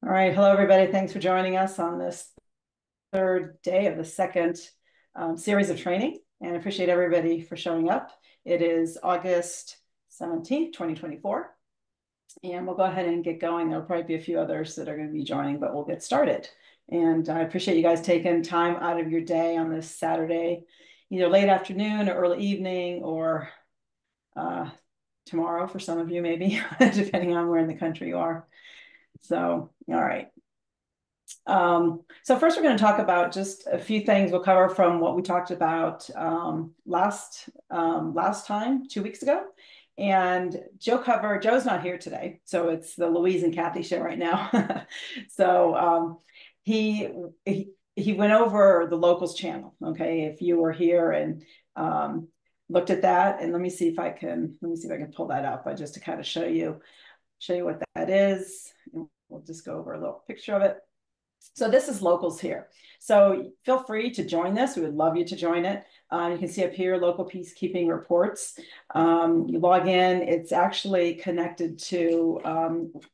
All right. Hello, everybody. Thanks for joining us on this third day of the second series of training. And I appreciate everybody for showing up. It is August 17th, 2024. And we'll go ahead and get going. There'll probably be a few others that are going to be joining, but we'll get started. And I appreciate you guys taking time out of your day on this Saturday, either late afternoon or early evening or tomorrow for some of you, maybe, depending on where in the country you are. So, all right. So first we're going to talk about just a few things we'll cover from what we talked about last time, 2 weeks ago. And Joe's not here today. So it's the Louise and Kathy show right now. So he went over the locals channel. Okay. If you were here and looked at that, and let me see if I can pull that up just to kind of show you what that is. And we'll just go over a little picture of it. So this is locals here. So feel free to join this. We would love you to join it. You can see up here, local peacekeeping reports. You log in, it's actually connected to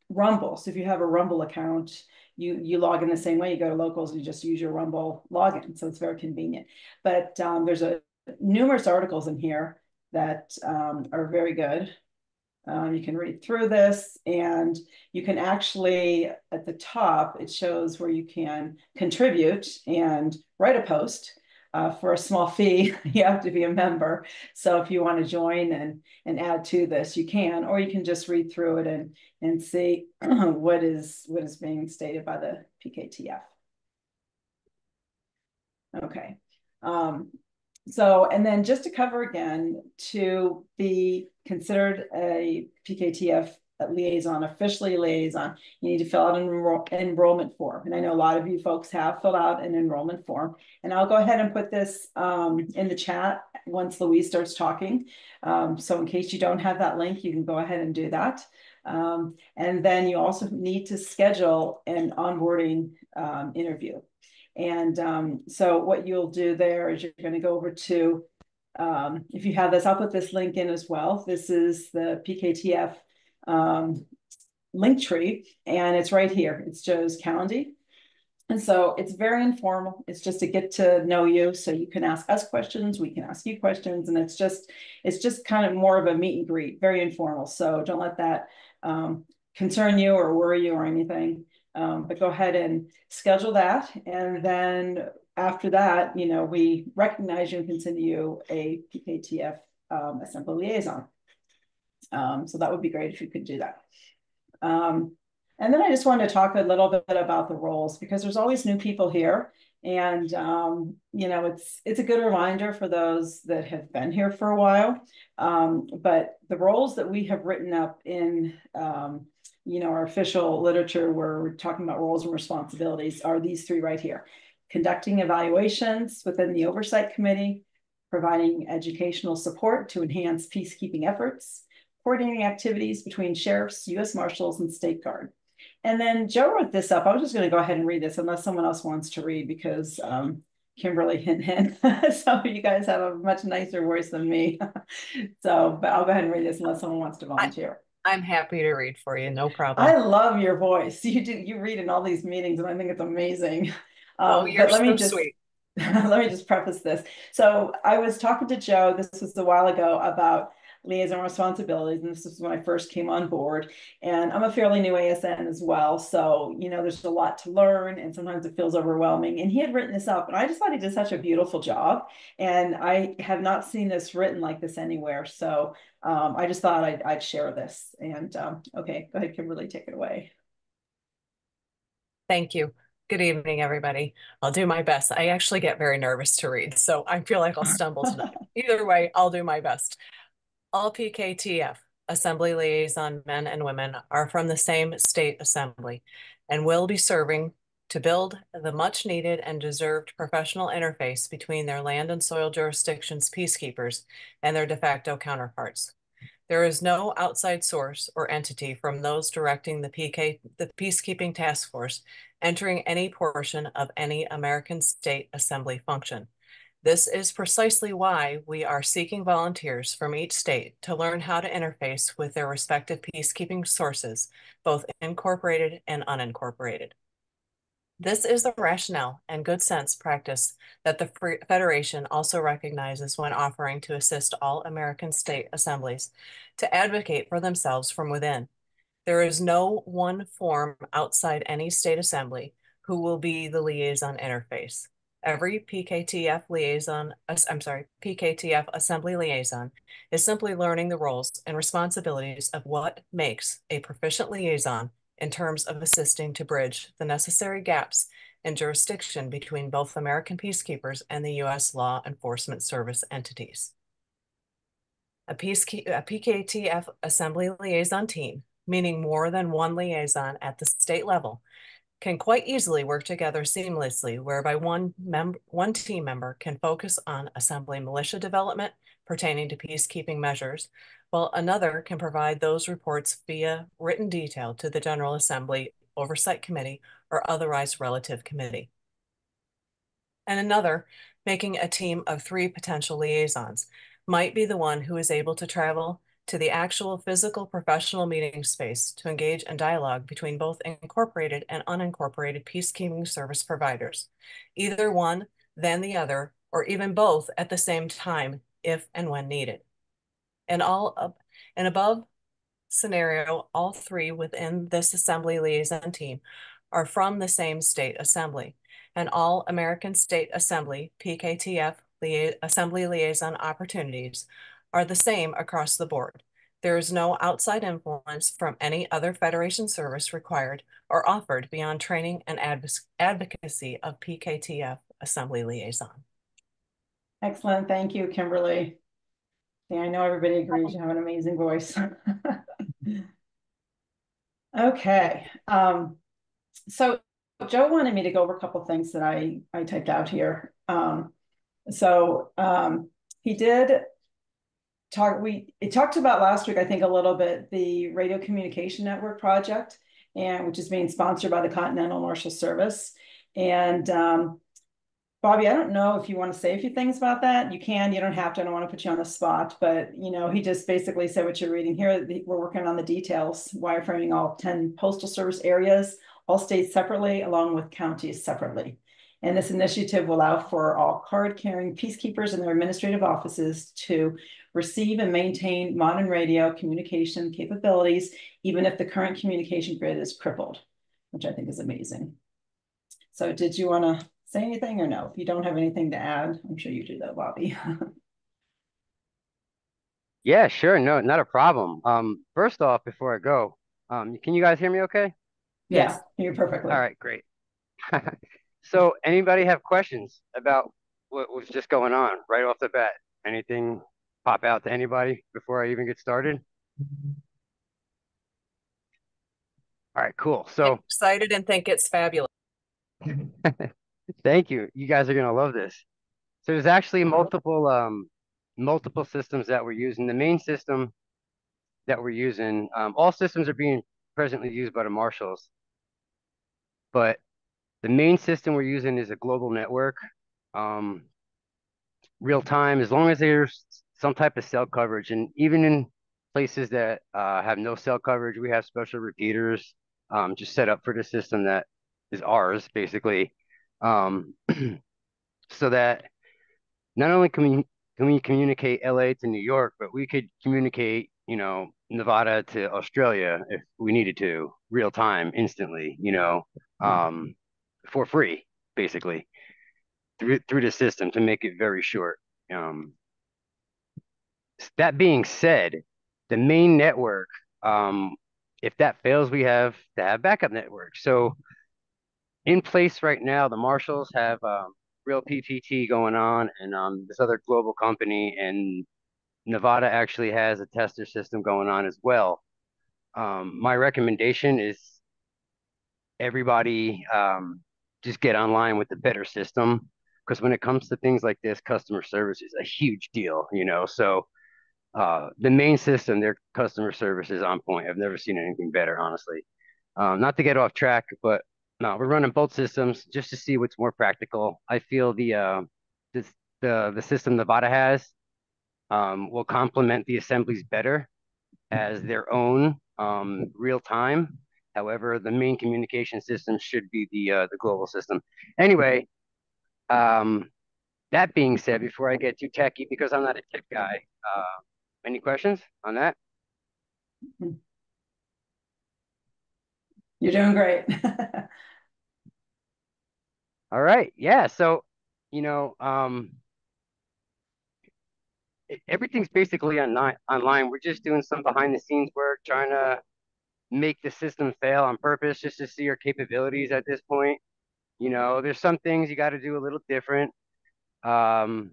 Rumble. So if you have a Rumble account, you log in the same way. You go to locals, you just use your Rumble login. So it's very convenient. But there's numerous articles in here that are very good. You can read through this, and you can actually, at the top, it shows where you can contribute and write a post for a small fee. You have to be a member. So if you want to join and add to this, you can, or you can just read through it and see what is being stated by the PKTF. Okay. So, and then just to cover again, to be considered a PKTF liaison, officially liaison, you need to fill out an enrollment form. And I know a lot of you folks have filled out an enrollment form. And I'll go ahead and put this in the chat once Louise starts talking. So in case you don't have that link, you can go ahead and do that. And then you also need to schedule an onboarding interview. And so what you'll do there is you're going to go over to, if you have this, I'll put this link in as well. This is the PKTF link tree, and it's right here. It's Joe's calendar. And so it's very informal. It's just to get to know you. So you can ask us questions, we can ask you questions, and it's just kind of more of a meet and greet, very informal. So don't let that concern you or worry you or anything. But go ahead and schedule that. And then after that, we recognize you and can send you a PKTF assembly liaison. So that would be great if you could do that. And then I just wanted to talk a little bit about the roles, because there's always new people here. And, it's a good reminder for those that have been here for a while. But the roles that we have written up in our official literature where we're talking about roles and responsibilities are these three right here: conducting evaluations within the oversight committee, providing educational support to enhance peacekeeping efforts, coordinating activities between sheriffs, U.S. Marshals, and State Guard. And then Joe wrote this up. I was just going to go ahead and read this unless someone else wants to read, because Kimberly, hint. So you guys have a much nicer voice than me. So, but I'll go ahead and read this unless someone wants to volunteer. I'm happy to read for you. No problem. I love your voice. You read in all these meetings, and I think it's amazing. Oh, you're But let me so just sweet. let me just preface this. So I was talking to Joe, this was a while ago, about liaison responsibilities, and this is when I first came on board. And I'm a fairly new ASN as well, so there's a lot to learn, and sometimes it feels overwhelming. And he had written this up, and I just thought he did such a beautiful job, and I have not seen this written like this anywhere. So I just thought I'd share this. And okay, go ahead, Kimberly, take it away. Thank you. Good evening, everybody. I'll do my best. I actually get very nervous to read, so I feel like I'll stumble tonight. Either way, I'll do my best. All PKTF Assembly liaison men and women are from the same state assembly and will be serving to build the much needed and deserved professional interface between their land and soil jurisdictions peacekeepers and their de facto counterparts. There is no outside source or entity from those directing the peacekeeping task force entering any portion of any American state assembly function. This is precisely why we are seeking volunteers from each state to learn how to interface with their respective peacekeeping sources, both incorporated and unincorporated. This is the rationale and good sense practice that the Federation also recognizes when offering to assist all American state assemblies to advocate for themselves from within. There is no one form outside any state assembly who will be the liaison interface. Every PKTF assembly liaison is simply learning the roles and responsibilities of what makes a proficient liaison in terms of assisting to bridge the necessary gaps in jurisdiction between both American peacekeepers and the U.S. law enforcement service entities. A PKTF assembly liaison team, meaning more than one liaison at the state level, can quite easily work together seamlessly, whereby one team member can focus on assembly militia development pertaining to peacekeeping measures, while another can provide those reports via written detail to the General Assembly Oversight Committee or otherwise relative committee. And another, making a team of 3 potential liaisons, might be the one who is able to travel to the actual physical professional meeting space to engage in dialogue between both incorporated and unincorporated peacekeeping service providers, either one, then the other, or even both at the same time, if and when needed. And above scenario, all 3 within this assembly liaison team are from the same state assembly, and all American State Assembly, PKTF, assembly liaison opportunities are the same across the board. There is no outside influence from any other Federation service required or offered beyond training and advocacy of PKTF assembly liaison. Excellent. Thank you, Kimberly. Yeah, I know everybody agrees you have an amazing voice. Okay. So Joe wanted me to go over a couple of things that I typed out here. He did talked about last week, I think a little bit, the Radio Communication Network project, and which is being sponsored by the Continental Marshal Service. And Bobby, I don't know if you want to say a few things about that. You can, you don't have to. I don't want to put you on the spot, but he just basically said what you're reading here. We're working on the details, wireframing all 10 postal service areas, all states separately, along with counties separately. And this initiative will allow for all card-carrying peacekeepers and their administrative offices to receive and maintain modern radio communication capabilities, even if the current communication grid is crippled, which I think is amazing. So did you want to say anything or no? If you don't have anything to add, I'm sure you do though, Bobby. Yeah, sure. No, not a problem. First off, before I go, can you guys hear me okay? Yes, you're perfectly. All right, great. So anybody have questions about what was just going on right off the bat? Anything pop out to anybody before I even get started? All right, cool. So I'm excited and think it's fabulous. thank you. You guys are gonna love this. So there's actually multiple systems that we're using. The main system that we're using, all systems are being presently used by the marshals, but the main system we're using is a global network, real time, as long as there's some type of cell coverage. And even in places that have no cell coverage, we have special repeaters just set up for the system that is ours, basically, so that not only can we communicate LA to New York, but we could communicate, Nevada to Australia if we needed to, real time, instantly, for free, basically, through the system to make it very short. That being said, the main network, if that fails, we have to have backup networks. So in place right now, the marshals have real PPT going on, and this other global company, and Nevada actually has a tester system going on as well. My recommendation is everybody just get online with the better system, because when it comes to things like this, customer service is a huge deal, So the main system, their customer service is on point. I've never seen anything better, honestly. Not to get off track, but no, we're running both systems just to see what's more practical. I feel the the system Nevada has will complement the assemblies better as their own real time. However, the main communication system should be the global system. Anyway, um, that being said, before I get too techy, because I'm not a tech guy, any questions on that? You're doing great. All right, yeah. So, you know, everything's basically online. We're just doing some behind the scenes work, trying to make the system fail on purpose, just to see our capabilities at this point. There's some things you got to do a little different. Um,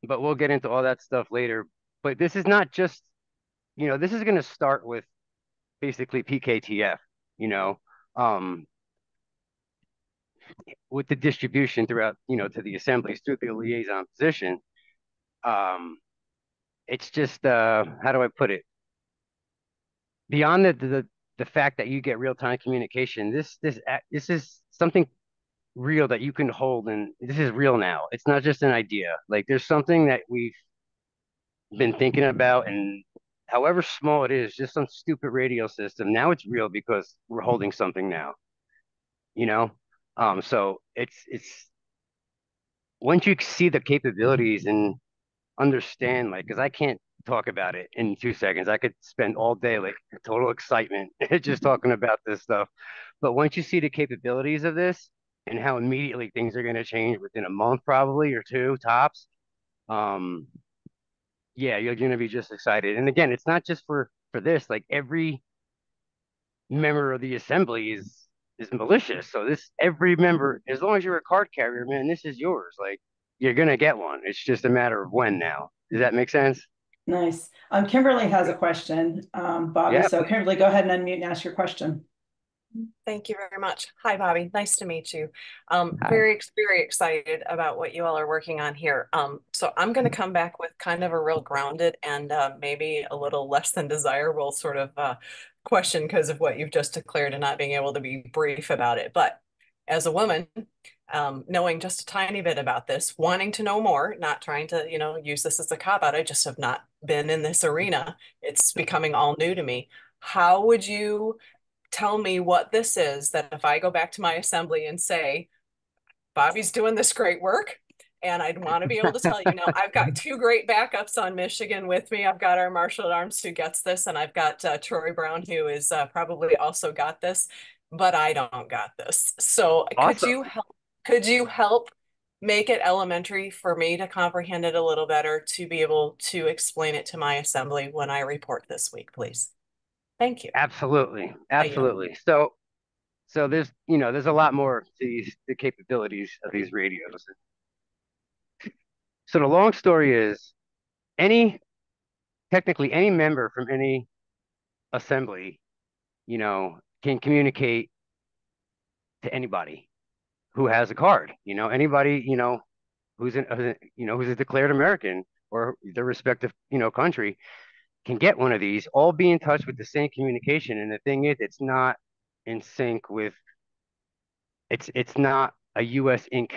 but we'll get into all that stuff later. But this is not just, this is going to start with basically PKTF, you know, um, with the distribution throughout, to the assemblies through the liaison position. Um, it's just, how do I put it? Beyond the fact that you get real time communication, this is something real that you can hold, and this is real now. It's not just an idea. Like there's something that we've been thinking about, and however small it is, just some stupid radio system. Now it's real because we're holding something now, you know? So it's once you see the capabilities and understand, like, because I can't talk about it in 2 seconds. I could spend all day like total excitement just talking about this stuff. But once you see the capabilities of this and how immediately things are going to change within a month, probably or two tops, um, yeah, you're going to be just excited. And again, it's not just for this. Like every member of the assembly is malicious. So this every member, as long as you're a card carrier, man, this is yours. Like you're gonna get one. It's just a matter of when now. Does that make sense? Nice. Kimberly has a question, Bobby. Yeah, So please. Kimberly, go ahead and unmute and ask your question. Thank you very much. Hi, Bobby. Nice to meet you. Hi. Very excited about what you all are working on here. So I'm going to come back with kind of a real grounded and maybe a little less than desirable sort of question because of what you've just declared and not being able to be brief about it. But as a woman, knowing just a tiny bit about this, wanting to know more, not trying to, use this as a cop out, I just have not been in this arena. It's becoming all new to me. How would you tell me what this is that if I go back to my assembly and say, Bobby's doing this great work, and I'd want to be able to tell you now, I've got two great backups on Michigan with me. I've got our Marshal at Arms who gets this, and I've got Troy Brown who is probably also got this, but I don't got this. So Awesome. could you help make it elementary for me to comprehend it a little better to be able to explain it to my assembly when I report this week, please? Thank you. Absolutely. I yield. Absolutely. So there's a lot more to the capabilities of these radios. So the long story is any technically any member from any assembly, can communicate to anybody who has a card. Anybody, who's a declared American or their respective, country can get one of these, all be in touch with the same communication. And the thing is, it's not in sync with it's not a US Inc.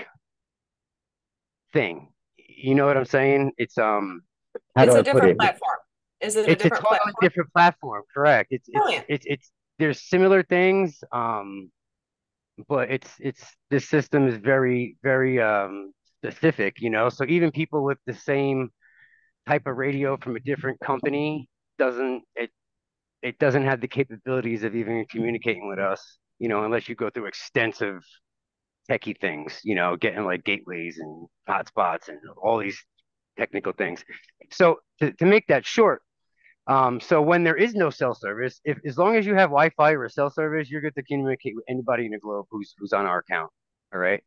thing. You know what I'm saying? How do It's I a put different it? platform. Is it a It's a different totally platform? different platform, correct. Brilliant. There's similar things, but it's this system is very specific, so even people with the same type of radio from a different company doesn't it doesn't have the capabilities of even communicating with us, unless you go through extensive techie things, getting like gateways and hotspots and all these technical things. So to make that short, so when there is no cell service, if as long as you have Wi-Fi or a cell service, you're good to communicate with anybody in the globe who's on our account. All right.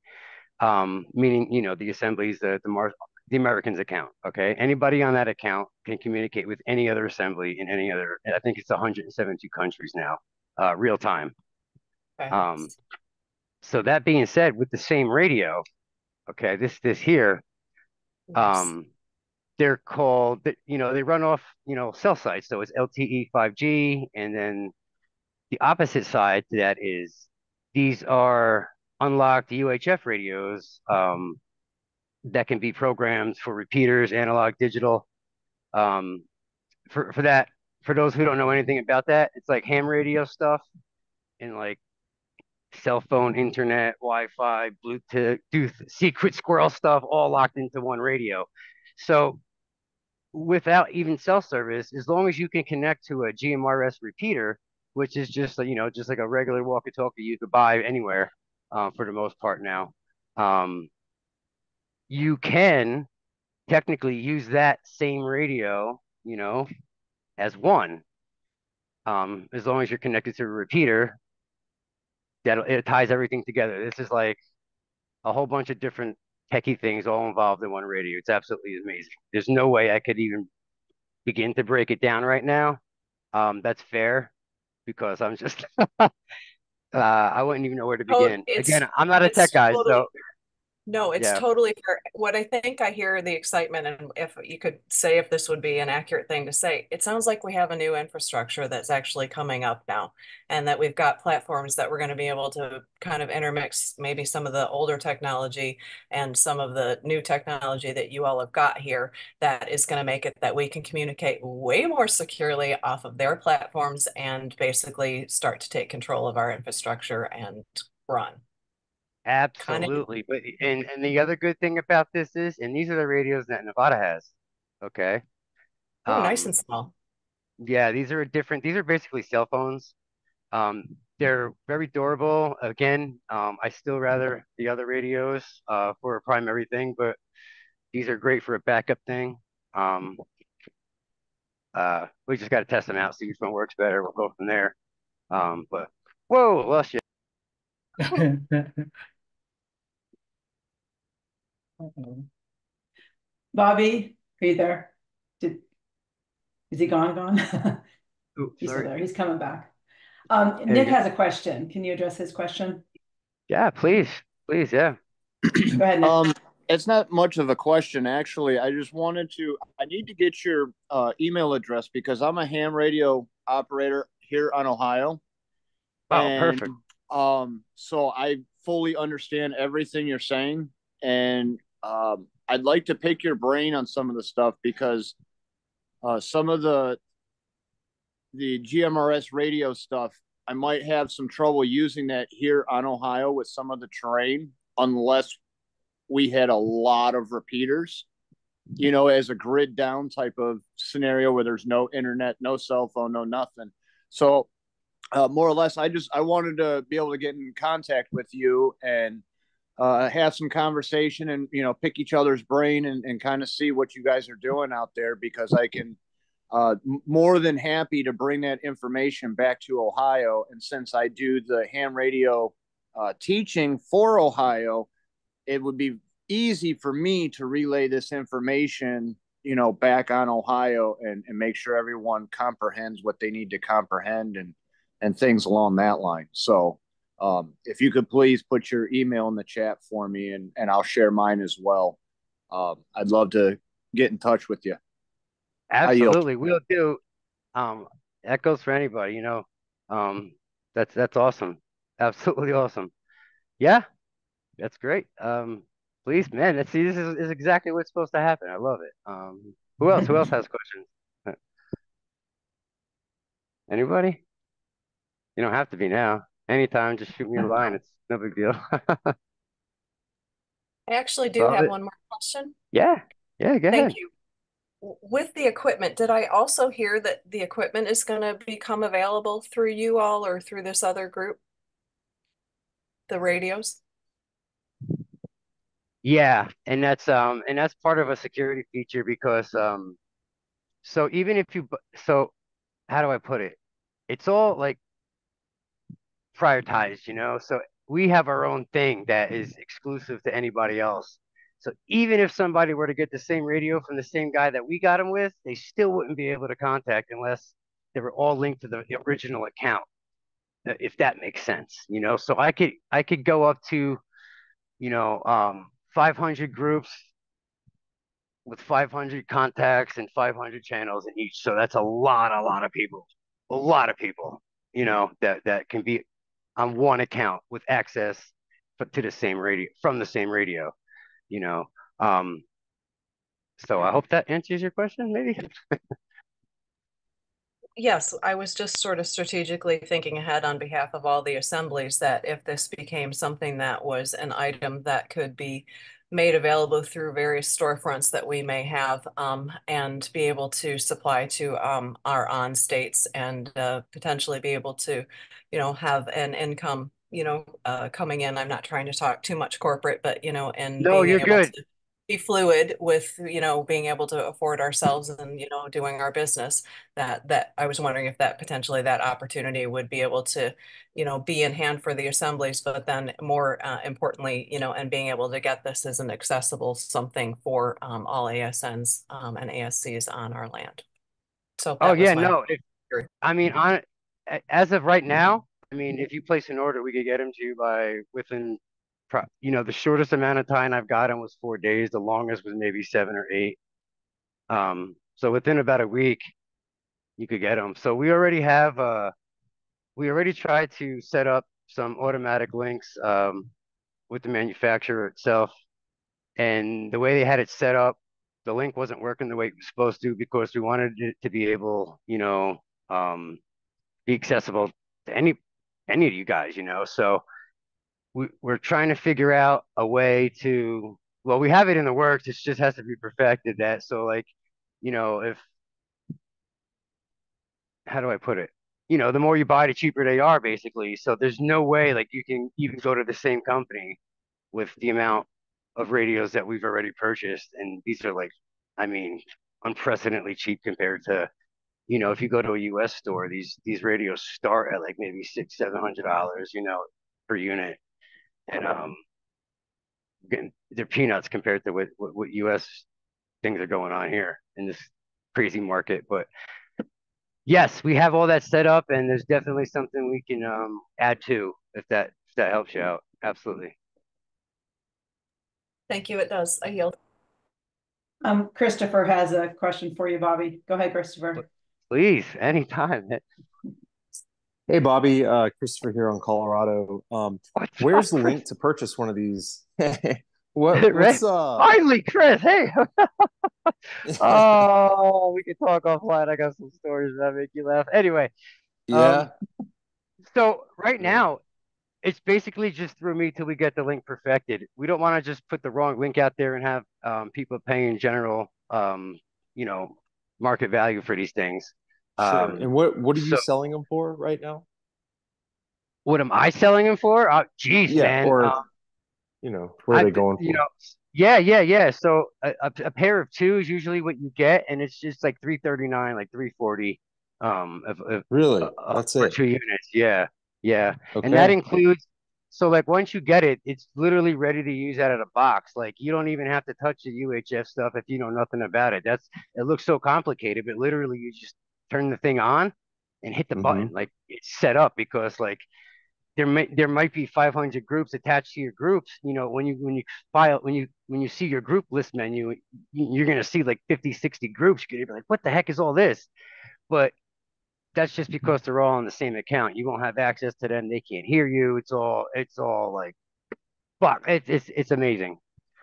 Meaning, the assemblies, the Americans account. Okay. Anybody on that account can communicate with any other assembly in any other, I think it's 172 countries now, real time. Um, Fabulous. so that being said, with the same radio, okay, this here, Yes. um, they're called, they run off, cell sites. So it's LTE 5G. And then the opposite side to that is these are unlocked UHF radios, that can be programmed for repeaters, analog, digital. Um, for that, for those who don't know anything about that, it's like ham radio stuff and like cell phone, internet, Wi-Fi, Bluetooth, secret squirrel stuff, all locked into one radio. So without even cell service, as long as you can connect to a GMRS repeater, which is just just like a regular walkie-talkie you could buy anywhere, for the most part now, you can technically use that same radio, as one, as long as you're connected to a repeater. That it ties everything together. This is like a whole bunch of different techie things all involved in one radio. It's absolutely amazing. There's no way I could even begin to break it down right now. That's fair because I'm just I wouldn't even know where to Oh, begin. Again, I'm not a tech it's guy, so totally no, it's yeah, totally fair. What I think I hear the excitement, and if you could say if this would be an accurate thing to say, it sounds like we have a new infrastructure that's actually coming up now, and that we've got platforms that we're going to be able to kind of intermix maybe some of the older technology and some of the new technology that you all have got here that is going to make it that we can communicate way more securely off of their platforms and basically start to take control of our infrastructure and run. Kind of, absolutely. But and the other good thing about this is, and these are the radios that Nevada has. Okay. oh, nice Um, and small. yeah, these are different. These are basically cell phones. They're very durable. Again, I still rather the other radios for a primary thing, but these are great for a backup thing. Um, we just got to test them out, see which one works better. We'll go from there. But whoa, well, shit. Bobby, are you there? Did is he gone? Oops, He's still sorry. there. He's coming back. There you Nick go. has a question. Can you address his question? Yeah, please, please, yeah. Go ahead, Nick. It's not much of a question, actually. I just wanted to. I need to get your email address because I'm a ham radio operator here on Ohio, Oh, and perfect. so I fully understand everything you're saying, and I'd like to pick your brain on some of the stuff because some of the GMRS radio stuff, I might have some trouble using that here on Ohio with some of the terrain unless we had a lot of repeaters, as a grid down type of scenario where there's no internet, no cell phone, no nothing. So more or less, I wanted to be able to get in contact with you and have some conversation and pick each other's brain and kind of see what you guys are doing out there because I can more than happy to bring that information back to Ohio. And since I do the ham radio teaching for Ohio, it would be easy for me to relay this information, back on Ohio and make sure everyone comprehends what they need to comprehend and things along that line. So if you could please put your email in the chat for me and I'll share mine as well. I'd love to get in touch with you. I yield. Absolutely, we'll do. Um, that goes for anybody, Um, that's awesome. Absolutely awesome. Yeah, that's great. Please, man, let's see, this is exactly what's supposed to happen. I love it. Who else? Who else has questions? Anybody? You don't have to be now. Anytime, just shoot me a line. It's no big deal. I actually do Love have it. one more question. Yeah. Yeah, go Thank ahead. you. With the equipment, did I also hear that the equipment is going to become available through you all or through this other group, the radios? Yeah, and that's part of a security feature because so even if so how do I put it? It's all like prioritized, So we have our own thing that is exclusive to anybody else. So even if somebody were to get the same radio from the same guy that we got them with, they still wouldn't be able to contact unless they were all linked to the original account, if that makes sense, So I could go up to, 500 groups with 500 contacts and 500 channels in each. So that's a lot of people, a lot of people, that can be on one account with access to the same radio from the same radio, you know. So I hope that answers your question, maybe. Yes, I was just sort of strategically thinking ahead on behalf of all the assemblies that if this became something that was an item that could be made available through various storefronts that we may have, and be able to supply to our on states and potentially be able to, have an income, coming in. I'm not trying to talk too much corporate, but, and No, being you're able good. to be fluid with, being able to afford ourselves and, doing our business, that I was wondering if that potentially that opportunity would be able to, be in hand for the assemblies, but then more importantly, and being able to get this as an accessible something for all ASNs and ASCs on our land. So Oh that yeah, was my. no. I mean, as of right now, I mean, if you place an order, we could get them to you by within, the shortest amount of time I've got them was 4 days. The longest was maybe 7 or 8. So within about a week, you could get them. So we already tried to set up some automatic links with the manufacturer itself, and the way they had it set up, the link wasn't working the way it was supposed to because we wanted it to be able, be accessible to any of you guys, So we're trying to figure out a way to, well, we have it in the works. It just has to be perfected. That so like, if how do I put it? The more you buy, the cheaper they are, basically. So there's no way like you can even go to the same company with the amount of radios that we've already purchased, and these are like, I mean, unprecedentedly cheap compared to, if you go to a U.S. store, these radios start at like maybe $600-700, per unit, and they're peanuts compared to what U.S. things are going on here in this crazy market. But yes, we have all that set up, and there's definitely something we can add to if that helps you out. Absolutely. Thank you. It does. I yield. Christopher has a question for you, Bobby. Go ahead, Christopher. Please, anytime. Hey Bobby, Christopher here on Colorado. What's Where's up, the Chris? link to purchase one of these? Right? What's Finally, Chris. Hey. Oh, we can talk offline. I got some stories that make you laugh. Anyway, um, Yeah. so right Yeah. now it's basically just through me till we get the link perfected. We don't want to just put the wrong link out there and have people paying general, you know, market value for these things. Sure. Um, And what are you so selling them for right now? what am I selling them for? Geez, Yeah, man. or where are they going You for? know, yeah, yeah, yeah. So a pair of two is usually what you get, and it's just like 339, like 340, Really? That's for it. 2 units. Yeah, yeah, and that Okay. includes. So like once you get it, it's literally ready to use out of the box. Like you don't even have to touch the UHF stuff if you know nothing about it. It looks so complicated, but literally you just turn the thing on and hit the Mm-hmm. button. Like it's set up because like there might be 500 groups attached to your groups. When you see your group list menu, you're gonna see like 50, 60 groups. You're gonna be like, what the heck is all this? But that's just because they're all on the same account. You won't have access to them. They can't hear you. It's all like, fuck. It's amazing.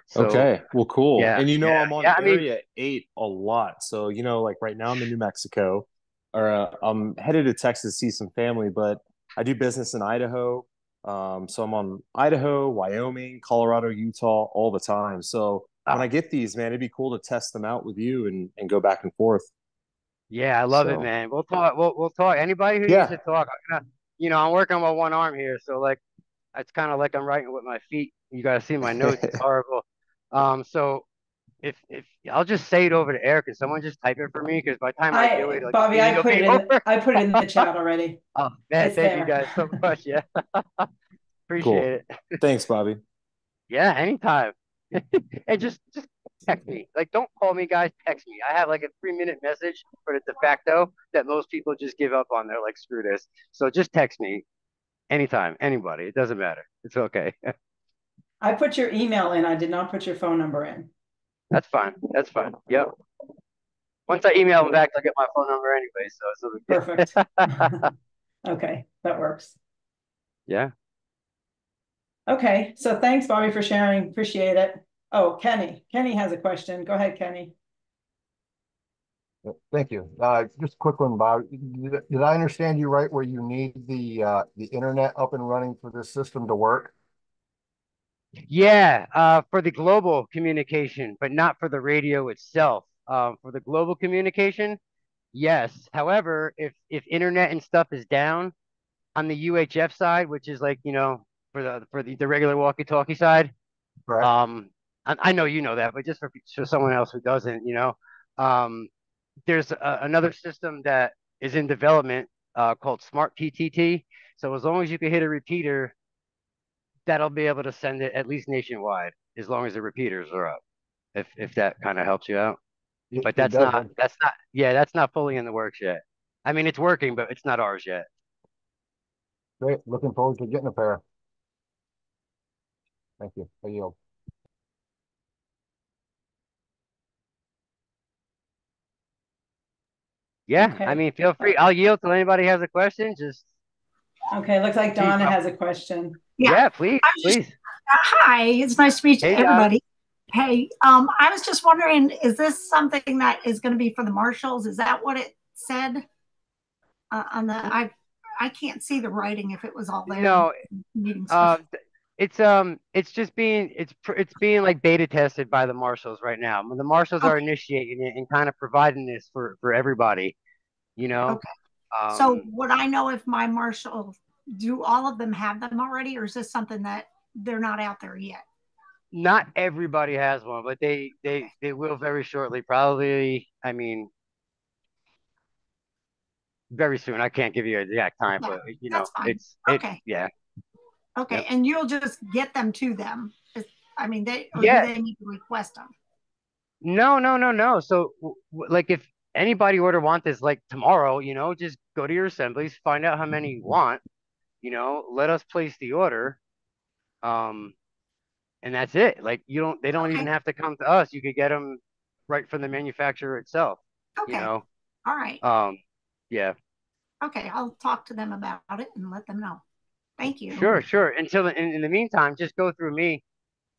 So Okay. Well, cool. yeah, And yeah, I'm on yeah. I mean, Area 8 a lot. So, like right now I'm in New Mexico, or I'm headed to Texas to see some family, but I do business in Idaho. So I'm on Idaho, Wyoming, Colorado, Utah all the time. So when oh, I get these, man, it'd be cool to test them out with you and go back and forth. yeah, I love it, So, man. We'll talk. We'll talk. Anybody who needs to yeah. talk, I'm working on my one arm here, so like it's kind of like I'm writing with my feet. You gotta see my notes. It's horrible. So if I'll just say it over the air, can someone just type it for me? Because by the time I do it, like the Bobby, meeting will be over. I put it in the chat already. Oh man, It's thank you there. guys so much. Yeah, Cool. appreciate it. Thanks, Bobby. Yeah, anytime. And just text me. Like, don't call me, guys. Text me. I have like a 3-minute message for the de facto that most people just give up on. They're like, screw this. So just text me anytime, anybody. It doesn't matter. It's okay. I put your email in. I did not put your phone number in. That's fine. That's fine. Yep. Once I email them back, I'll get my phone number anyway. So it's Perfect. a big Okay, that works. Yeah. Okay, so thanks, Bobby, for sharing. Appreciate it. Oh, Kenny. Kenny has a question. Go ahead, Kenny. Thank you. Just a quick one, Bob. Did I understand you right where you need the internet up and running for this system to work? Yeah, for the global communication, but not for the radio itself. For the global communication, yes. However, if internet and stuff is down on the UHF side, which is like, the regular walkie-talkie side, Correct. I know you know that, but just for someone else who doesn't, um, there's another system that is in development called Smart PTT. So as long as you can hit a repeater, that'll be able to send it at least nationwide, as long as the repeaters are up. If that kind of helps you out. But It does. that's not fully in the works yet. I mean, it's working, but it's not ours yet. Great. Looking forward to getting a pair. Thank you. I yield. Yeah, I Okay. mean, feel free. I'll yield till anybody has a question. Just Okay, looks like Donna has a question. yeah, please, I was just, please. hi, it's nice to meet Hey, Donna. everybody. Hey, I was just wondering, is this something that is going to be for the marshals? Is that what it said on the? I can't see the writing if it was all there. No, Meeting stuff. it's just it's being like beta tested by the marshals right now. The marshals are Okay. initiating it and kind of providing this for everybody. You know, Okay. So would I know if my marshal, do all of them have them already, or is this something that they're not out there yet? not everybody has one, but they will very shortly. Probably, I mean, very soon. I can't give you an exact time, Yeah, but that's fine. Okay. yeah. Okay, Yep. and you'll just get them to them. I mean, or do Yeah. they need to request them? No, no, no, no. So, like, if anybody were to want this, like tomorrow, just go to your assemblies, find out how many you want, let us place the order. Um, and that's it. Like, they don't even Okay. have to come to us. You could get them right from the manufacturer itself, you Okay. know. All right. Yeah, Okay, I'll talk to them about it and let them know. Thank you. sure, sure. In the meantime, just go through me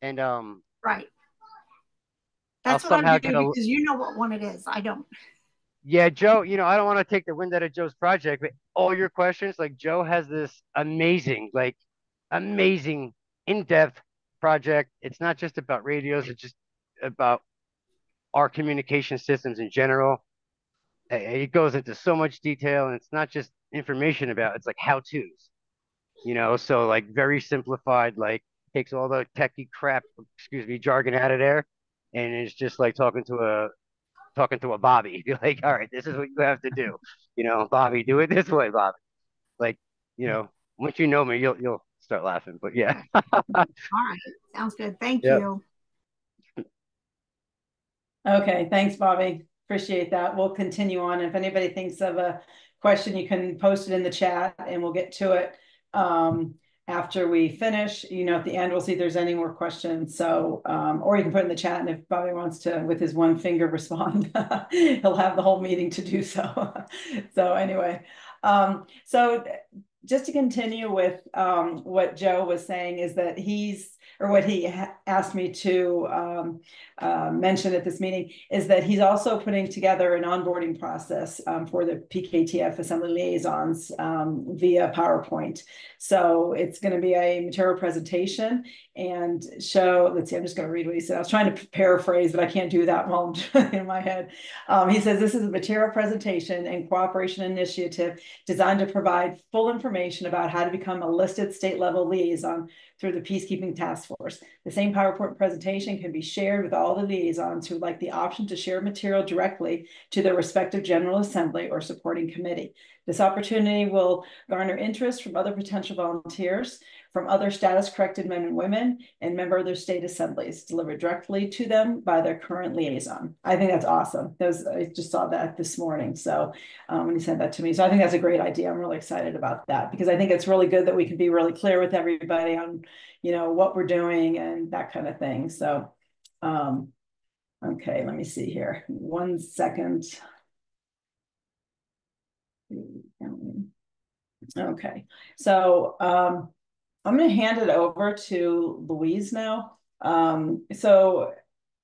and Right. I'll That's what I'm somehow doing get a. because you know what one it is. I don't. Yeah, Joe, I don't want to take the wind out of Joe's project, but all your questions, like Joe has this amazing in-depth project. It's not just about radios, it's just about our communication systems in general. It goes into so much detail, and it's not just information it's like how-tos, so like very simplified, like takes all the techie crap, excuse me, jargon out of there, and it's just like talking to a Bobby. Be like, all right, this is what you have to do. Bobby, do it this way, Bobby. Like, once you know me, you'll start laughing. But yeah. All right. Sounds good. Thank Yep. you. Okay, thanks, Bobby. Appreciate that. We'll continue on. If anybody thinks of a question, you can post it in the chat and we'll get to it after we finish. At the end, we'll see if there's any more questions. So, or you can put it in the chat, and if Bobby wants to, with his one finger, respond, he'll have the whole meeting to do so. So anyway, so just to continue with what Joe was saying is that what he asked me to mention at this meeting is that he's also putting together an onboarding process for the PKTF assembly liaisons via PowerPoint. So it's going to be a material presentation and show, let's see, I'm just going to read what he said. I was trying to paraphrase, but I can't do that while I'm in my head. He says, this is a material presentation and cooperation initiative designed to provide full information about how to become a listed state level liaison through the Peacekeeping Task Force. The same PowerPoint presentation can be shared with all the liaisons who like the option to share material directly to their respective General Assembly or supporting committee. This opportunity will garner interest from other potential volunteers, from other status-corrected men and women, and member of their state assemblies, delivered directly to them by their current liaison. I think that's awesome. I just saw that this morning. So when he sent that to me. So I think that's a great idea. I'm really excited about that because I think it's really good that we can be really clear with everybody on, what we're doing and that kind of thing. So, okay, let me see here. 1 second. Okay, so I'm going to hand it over to Louise now. So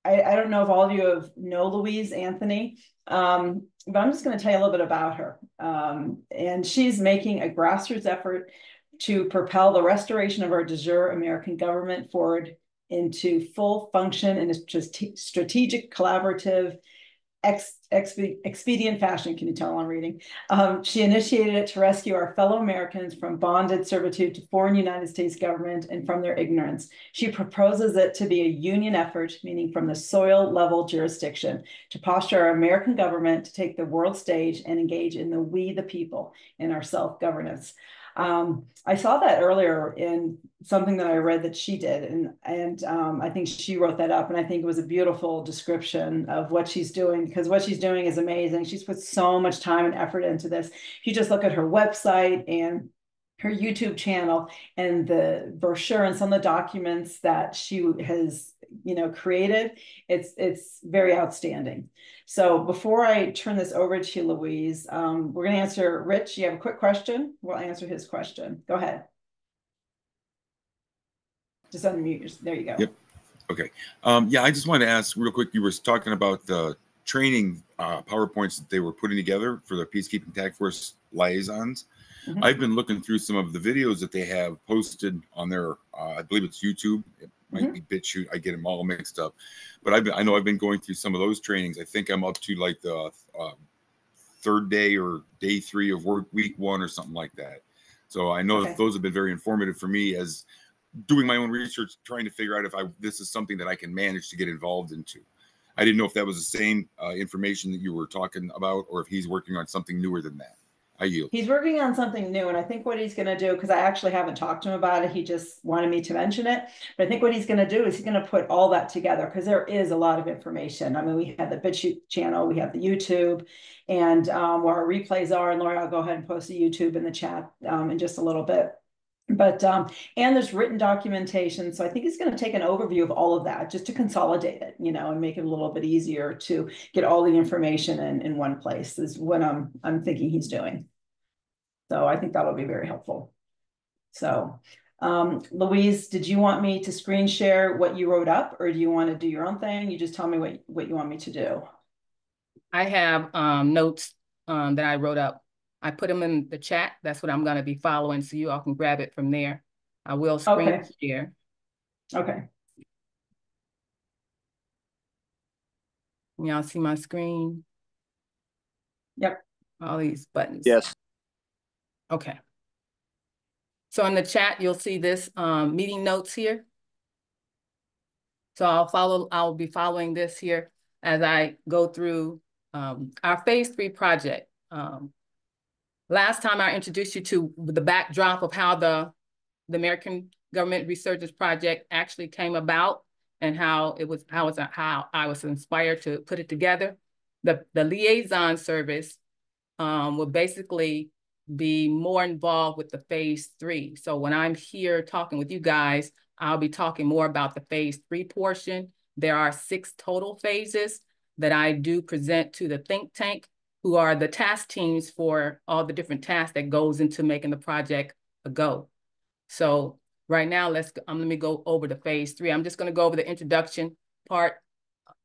I don't know if all of you know Louise Anthony, but I'm just going to tell you a little bit about her. And she's making a grassroots effort to propel the restoration of our de jure American government forward into full function in a strategic, collaborative, expedient fashion. Can you tell I'm reading? She initiated it to rescue our fellow Americans from bonded servitude to foreign United States government and from their ignorance. She proposes it to be a union effort, meaning from the soil level jurisdiction, to posture our American government to take the world stage and engage in the we the people in our self-governance. I saw that earlier in something that I read that she did, and I think she wrote that up, and I think it was a beautiful description of what she's doing, because what she's doing is amazing. She's put so much time and effort into this. If you just look at her website and her YouTube channel and the brochure and some of the documents that she has, created, it's very outstanding. So before I turn this over to Louise, we're going to answer Rich. You have a quick question? We'll answer his question. Go ahead. Just unmute. There you go. Yep. Okay. Yeah, I just wanted to ask real quick. You were talking about the training PowerPoints that they were putting together for the Peacekeeping Task Force liaisons. Mm-hmm. I've been looking through some of the videos that they have posted on their, I believe it's YouTube. It might be BitChute. I get them all mixed up. But I know I've been going through some of those trainings. I think I'm up to like the third day or day 3 of week 1 or something like that. So I know those have been very informative for me as doing my own research, trying to figure out if this is something that I can manage to get involved into. I didn't know if that was the same information that you were talking about, or if he's working on something newer than that. I yield. He's working on something new, and I think what he's going to do, because I actually haven't talked to him about it, he just wanted me to mention it, but I think what he's going to do is he's going to put all that together, because there is a lot of information. I mean, we have the BitChute channel, we have the YouTube, and where our replays are, and Lori, I'll go ahead and post the YouTube in the chat in just a little bit. But and there's written documentation, so I think he's going to take an overview of all of that just to consolidate it, and make it a little bit easier to get all the information in one place. Is what I'm thinking he's doing. So I think that'll be very helpful. So Louise, did you want me to screen share what you wrote up, or do you want to do your own thing? You just tell me what you want me to do. I have notes that I wrote up. I put them in the chat. That's what I'm going to be following, so you all can grab it from there. I will screen share. Okay. Y'all see my screen? Yep. All these buttons. Yes. Okay. So in the chat, you'll see this meeting notes here. So I'll be following this here as I go through our phase 3 project. Last time I introduced you to the backdrop of how the American Government Resurgence Project actually came about, and how I was inspired to put it together. The liaison service will basically be more involved with the phase 3. So when I'm here talking with you guys, I'll be talking more about the phase 3 portion. There are 6 total phases that I do present to the think tank, who are the task teams for all the different tasks that goes into making the project a go. So right now, let me go over the phase 3. I'm just going to go over the introduction part,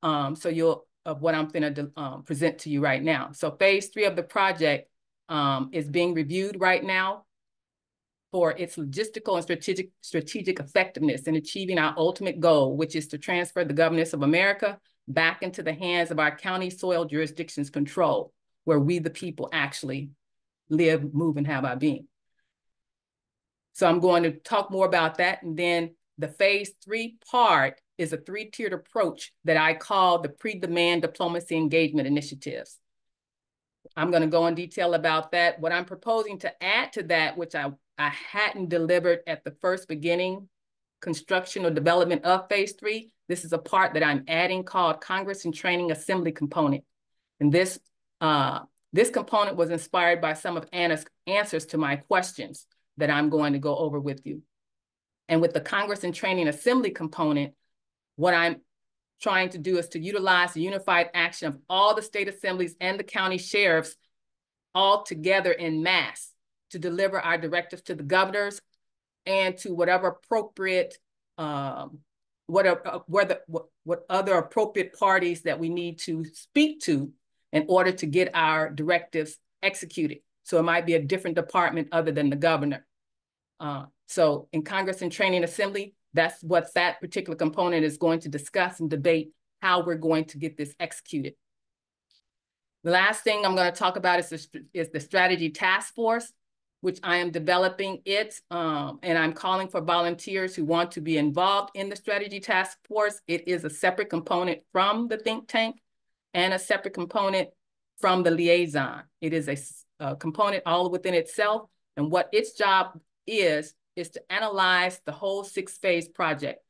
of what I'm going to present to you right now. So phase 3 of the project is being reviewed right now for its logistical and strategic effectiveness in achieving our ultimate goal, which is to transfer the governance of America back into the hands of our county soil jurisdictions control, where we the people actually live, move, and have our being. So I'm going to talk more about that. And then the phase 3 part is a 3-tiered approach that I call the pre-demand diplomacy engagement initiatives. I'm going to go in detail about that. What I'm proposing to add to that, which I hadn't delivered at the first beginning, construction or development of phase 3, this is a part that I'm adding called Congress and Training Assembly Component. And this component was inspired by some of Anna's answers to my questions that I'm going to go over with you. And with the Congress and Training Assembly component, what I'm trying to do is to utilize the unified action of all the state assemblies and the county sheriffs all together in mass to deliver our directives to the governors and to whatever appropriate what other appropriate parties that we need to speak to in order to get our directives executed. So it might be a different department other than the governor. So in Congress and Training Assembly, that's what that particular component is going to discuss and debate how we're going to get this executed. The last thing I'm going to talk about is the strategy task force, which I am developing it, and I'm calling for volunteers who want to be involved in the strategy task force. It is a separate component from the think tank and a separate component from the liaison. It is a component all within itself, and what its job is to analyze the whole 6-phase project,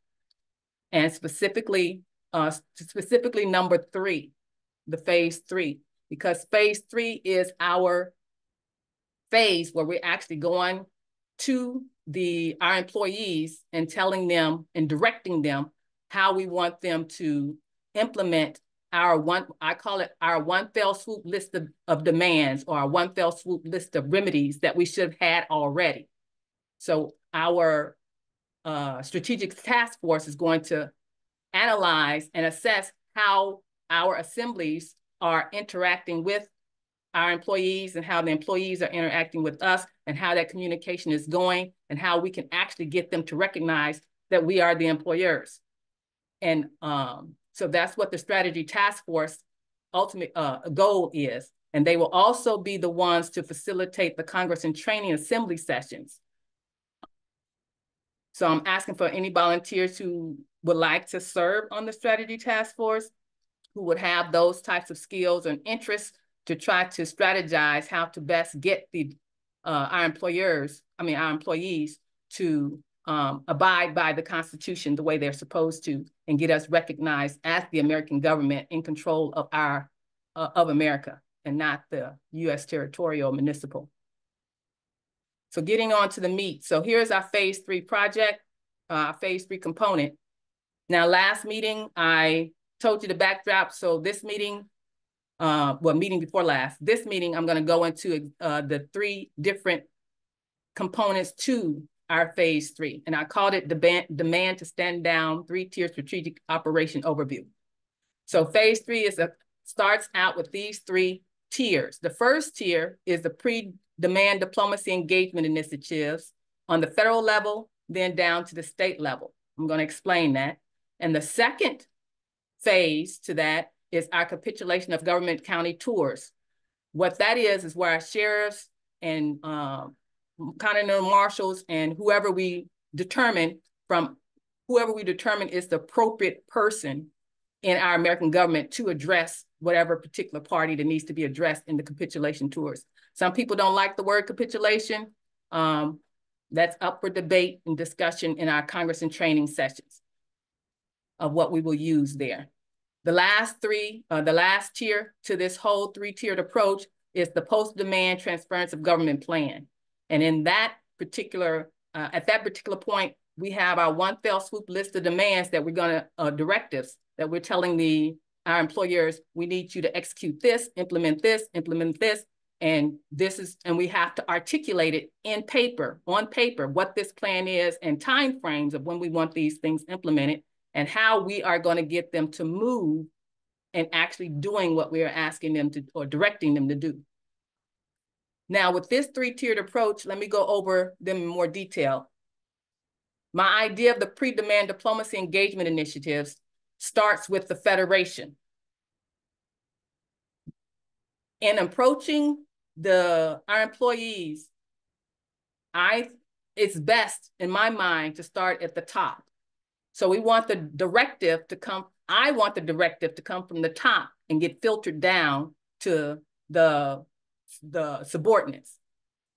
and specifically number 3, the phase 3, because phase 3 is our phase where we're actually going to our employees and telling them and directing them how we want them to implement I call it our one fell swoop list of demands, or our one fell swoop list of remedies that we should have had already. So our strategic task force is going to analyze and assess how our assemblies are interacting with our employees and how the employees are interacting with us and how that communication is going and how we can actually get them to recognize that we are the employers. And so that's what the strategy task force ultimate goal is. And they will also be the ones to facilitate the Congress and Training Assembly sessions. So I'm asking for any volunteers who would like to serve on the strategy task force, who would have those types of skills and interests to try to strategize how to best get our employees to abide by the Constitution the way they're supposed to, and get us recognized as the American government in control of of America and not the U.S. territorial municipal. So getting on to the meat. So here's our phase 3 project, phase 3 component. Now, last meeting, I told you the backdrop. So this meeting, meeting before last, this meeting, I'm going to go into the 3 different components to our phase 3. And I called it demand to stand down 3-tier strategic operation overview. So phase 3 starts out with these 3 tiers. The first tier is the pre-demand diplomacy engagement initiatives on the federal level, then down to the state level. I'm going to explain that. And the second phase to that is our capitulation of government county tours. What that is where our sheriffs and continental marshals and whoever we determine is the appropriate person in our American government to address whatever particular party that needs to be addressed in the capitulation tours. Some people don't like the word capitulation. That's up for debate and discussion in our Congress and training sessions of what we will use there. The last tier to this whole 3-tiered approach is the post-demand transference of government plan. And in that particular, at that particular point, we have our one fell swoop list of demands that we're gonna, directives that we're telling our employers, we need you to execute this, implement this, and we have to articulate it on paper, what this plan is and timeframes of when we want these things implemented and how we are gonna get them to move and actually doing what we are asking them to, or directing them to do. Now, with this 3-tiered approach, let me go over them in more detail. My idea of the pre-demand diplomacy engagement initiatives starts with the Federation. In approaching our employees, it's best, in my mind, to start at the top. So we want the directive to come, I want the directive to come from the top and get filtered down to the subordinates.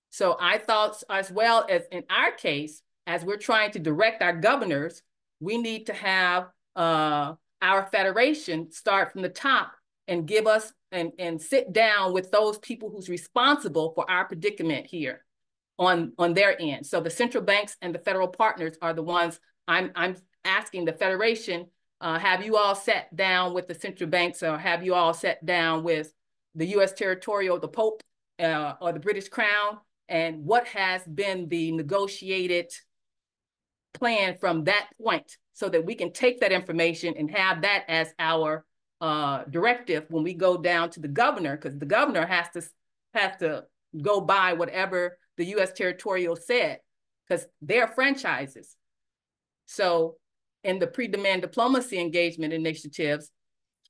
So I thought, as well as in our case, as we're trying to direct our governors, we need to have our federation start from the top and give us and sit down with those people who's responsible for our predicament here on their end. So the central banks and the federal partners are the ones I'm asking the federation, have you all sat down with the central banks, or have you all sat down with the U.S. territorial, the Pope, or the British Crown, and what has been the negotiated plan from that point so that we can take that information and have that as our directive when we go down to the governor, because the governor has to go by whatever the U.S. territorial said, because they're franchises. So in the pre-demand diplomacy engagement initiatives,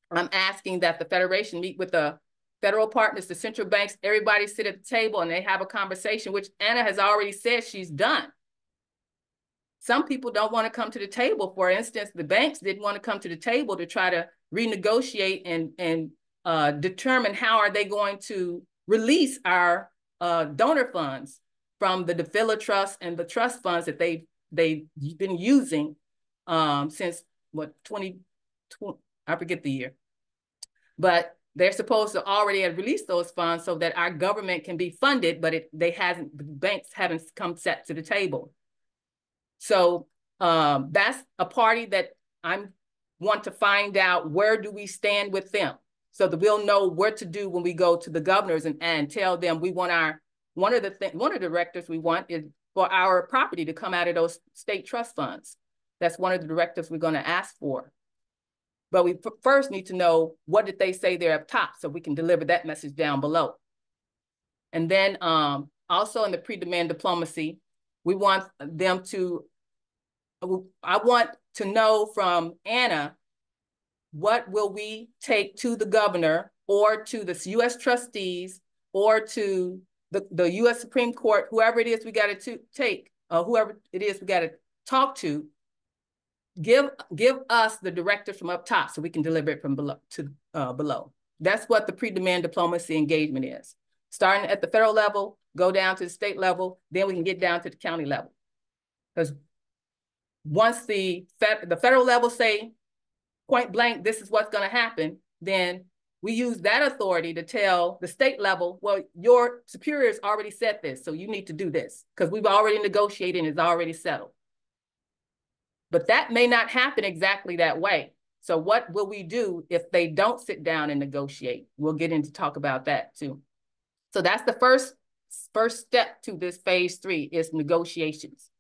I'm asking that the Federation meet with the federal partners, the central banks, everybody sit at the table and they have a conversation, which Anna has already said she's done. Some people don't want to come to the table. For instance, the banks didn't want to come to the table to try to renegotiate and determine how are they going to release our donor funds from the DeFilla Trust and the trust funds that they've been using since what, 2020, I forget the year. But they're supposed to already have released those funds so that our government can be funded, but the banks haven't come set to the table. So that's a party that I want to find out, where do we stand with them, so that we'll know what to do when we go to the governors and tell them we want one of the directives we want is for our property to come out of those state trust funds. That's one of the directives we're going to ask for. But we first need to know, what did they say there up top, so we can deliver that message down below. And then also in the pre-demand diplomacy, we want them to, I want to know from Anna, what will we take to the governor or to the U.S. trustees or to the U.S. Supreme Court, whoever it is we got to take, whoever it is we got to talk to, give us the directive from up top so we can deliver it from below to below. That's what the pre-demand diplomacy engagement is. Starting at the federal level, go down to the state level, then we can get down to the county level. Because once the federal level say point blank, this is what's going to happen, then we use that authority to tell the state level, well, your superiors already said this, so you need to do this, because we've already negotiated and it's already settled. But that may not happen exactly that way. So what will we do if they don't sit down and negotiate? We'll get into talk about that too. So that's the first step to this phase 3 is negotiations.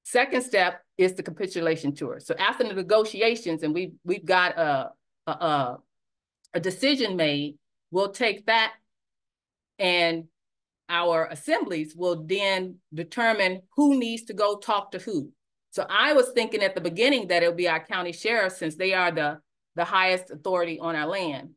Second step is the capitulation tour. So after the negotiations and we've got a decision made, we'll take that and our assemblies will then determine who needs to go talk to who. So I was thinking at the beginning that it would be our county sheriffs, since they are the highest authority on our land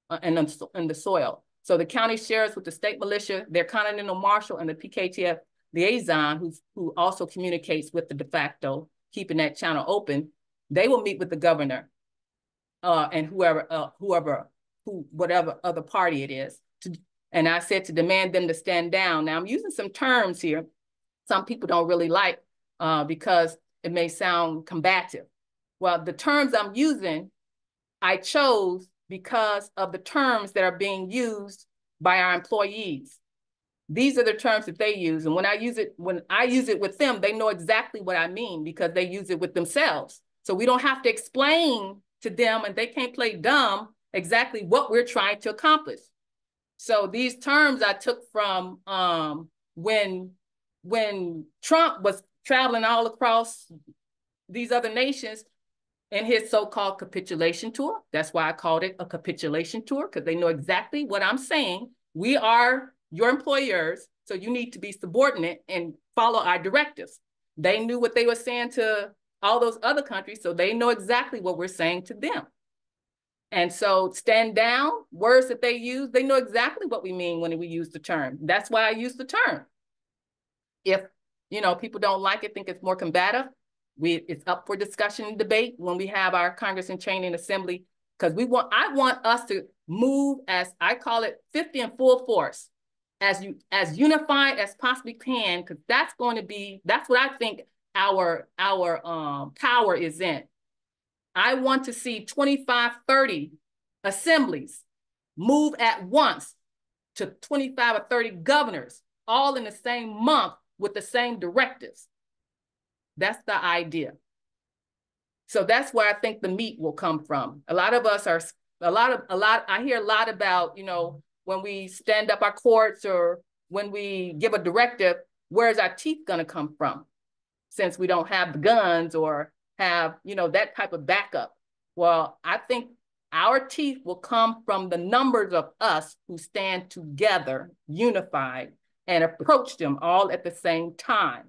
and in the soil. So the county sheriffs with the state militia, their continental marshal, and the PKTF liaison, who also communicates with the de facto, keeping that channel open, they will meet with the governor and whatever other party it is. And I said to demand them to stand down. Now I'm using some terms here some people don't really like because it may sound combative. Well, the terms I'm using, I chose because of the terms that are being used by our employees. These are the terms that they use. And when I use it with them, they know exactly what I mean because they use it with themselves. So we don't have to explain to them and they can't play dumb exactly what we're trying to accomplish. So these terms I took from when Trump was traveling all across these other nations in his so-called capitulation tour. That's why I called it a capitulation tour, because they know exactly what I'm saying. We are your employers, so you need to be subordinate and follow our directives. They knew what they were saying to all those other countries, so they know exactly what we're saying to them. And so stand down, words that they use, they know exactly what we mean when we use the term. That's why I use the term. If people don't like it, think it's more combative, it's up for discussion and debate when we have our Congress and Training Assembly, because I want us to move, as I call it, 50 in full force, as unified as possibly can, because that's what I think our power is in. I want to see 25, 30 assemblies move at once to 25 or 30 governors, all in the same month with the same directives. That's the idea. So that's where I think the meat will come from. I hear a lot about, when we stand up our courts or when we give a directive, where's our teeth gonna come from? since we don't have the guns or have, that type of backup. Well, I think our teeth will come from the numbers of us who stand together, unified, and approach them all at the same time.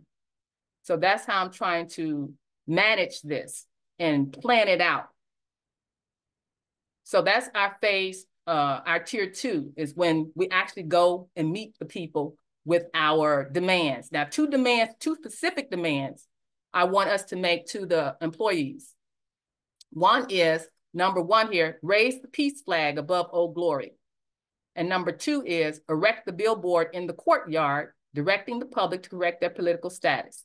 So that's how I'm trying to manage this and plan it out. So that's our phase, our tier 2 is when we actually go and meet the people with our demands. Now, two specific demands I want us to make to the employees. One is, number 1 here, raise the peace flag above Old Glory. And number 2 is erect the billboard in the courtyard, directing the public to correct their political status.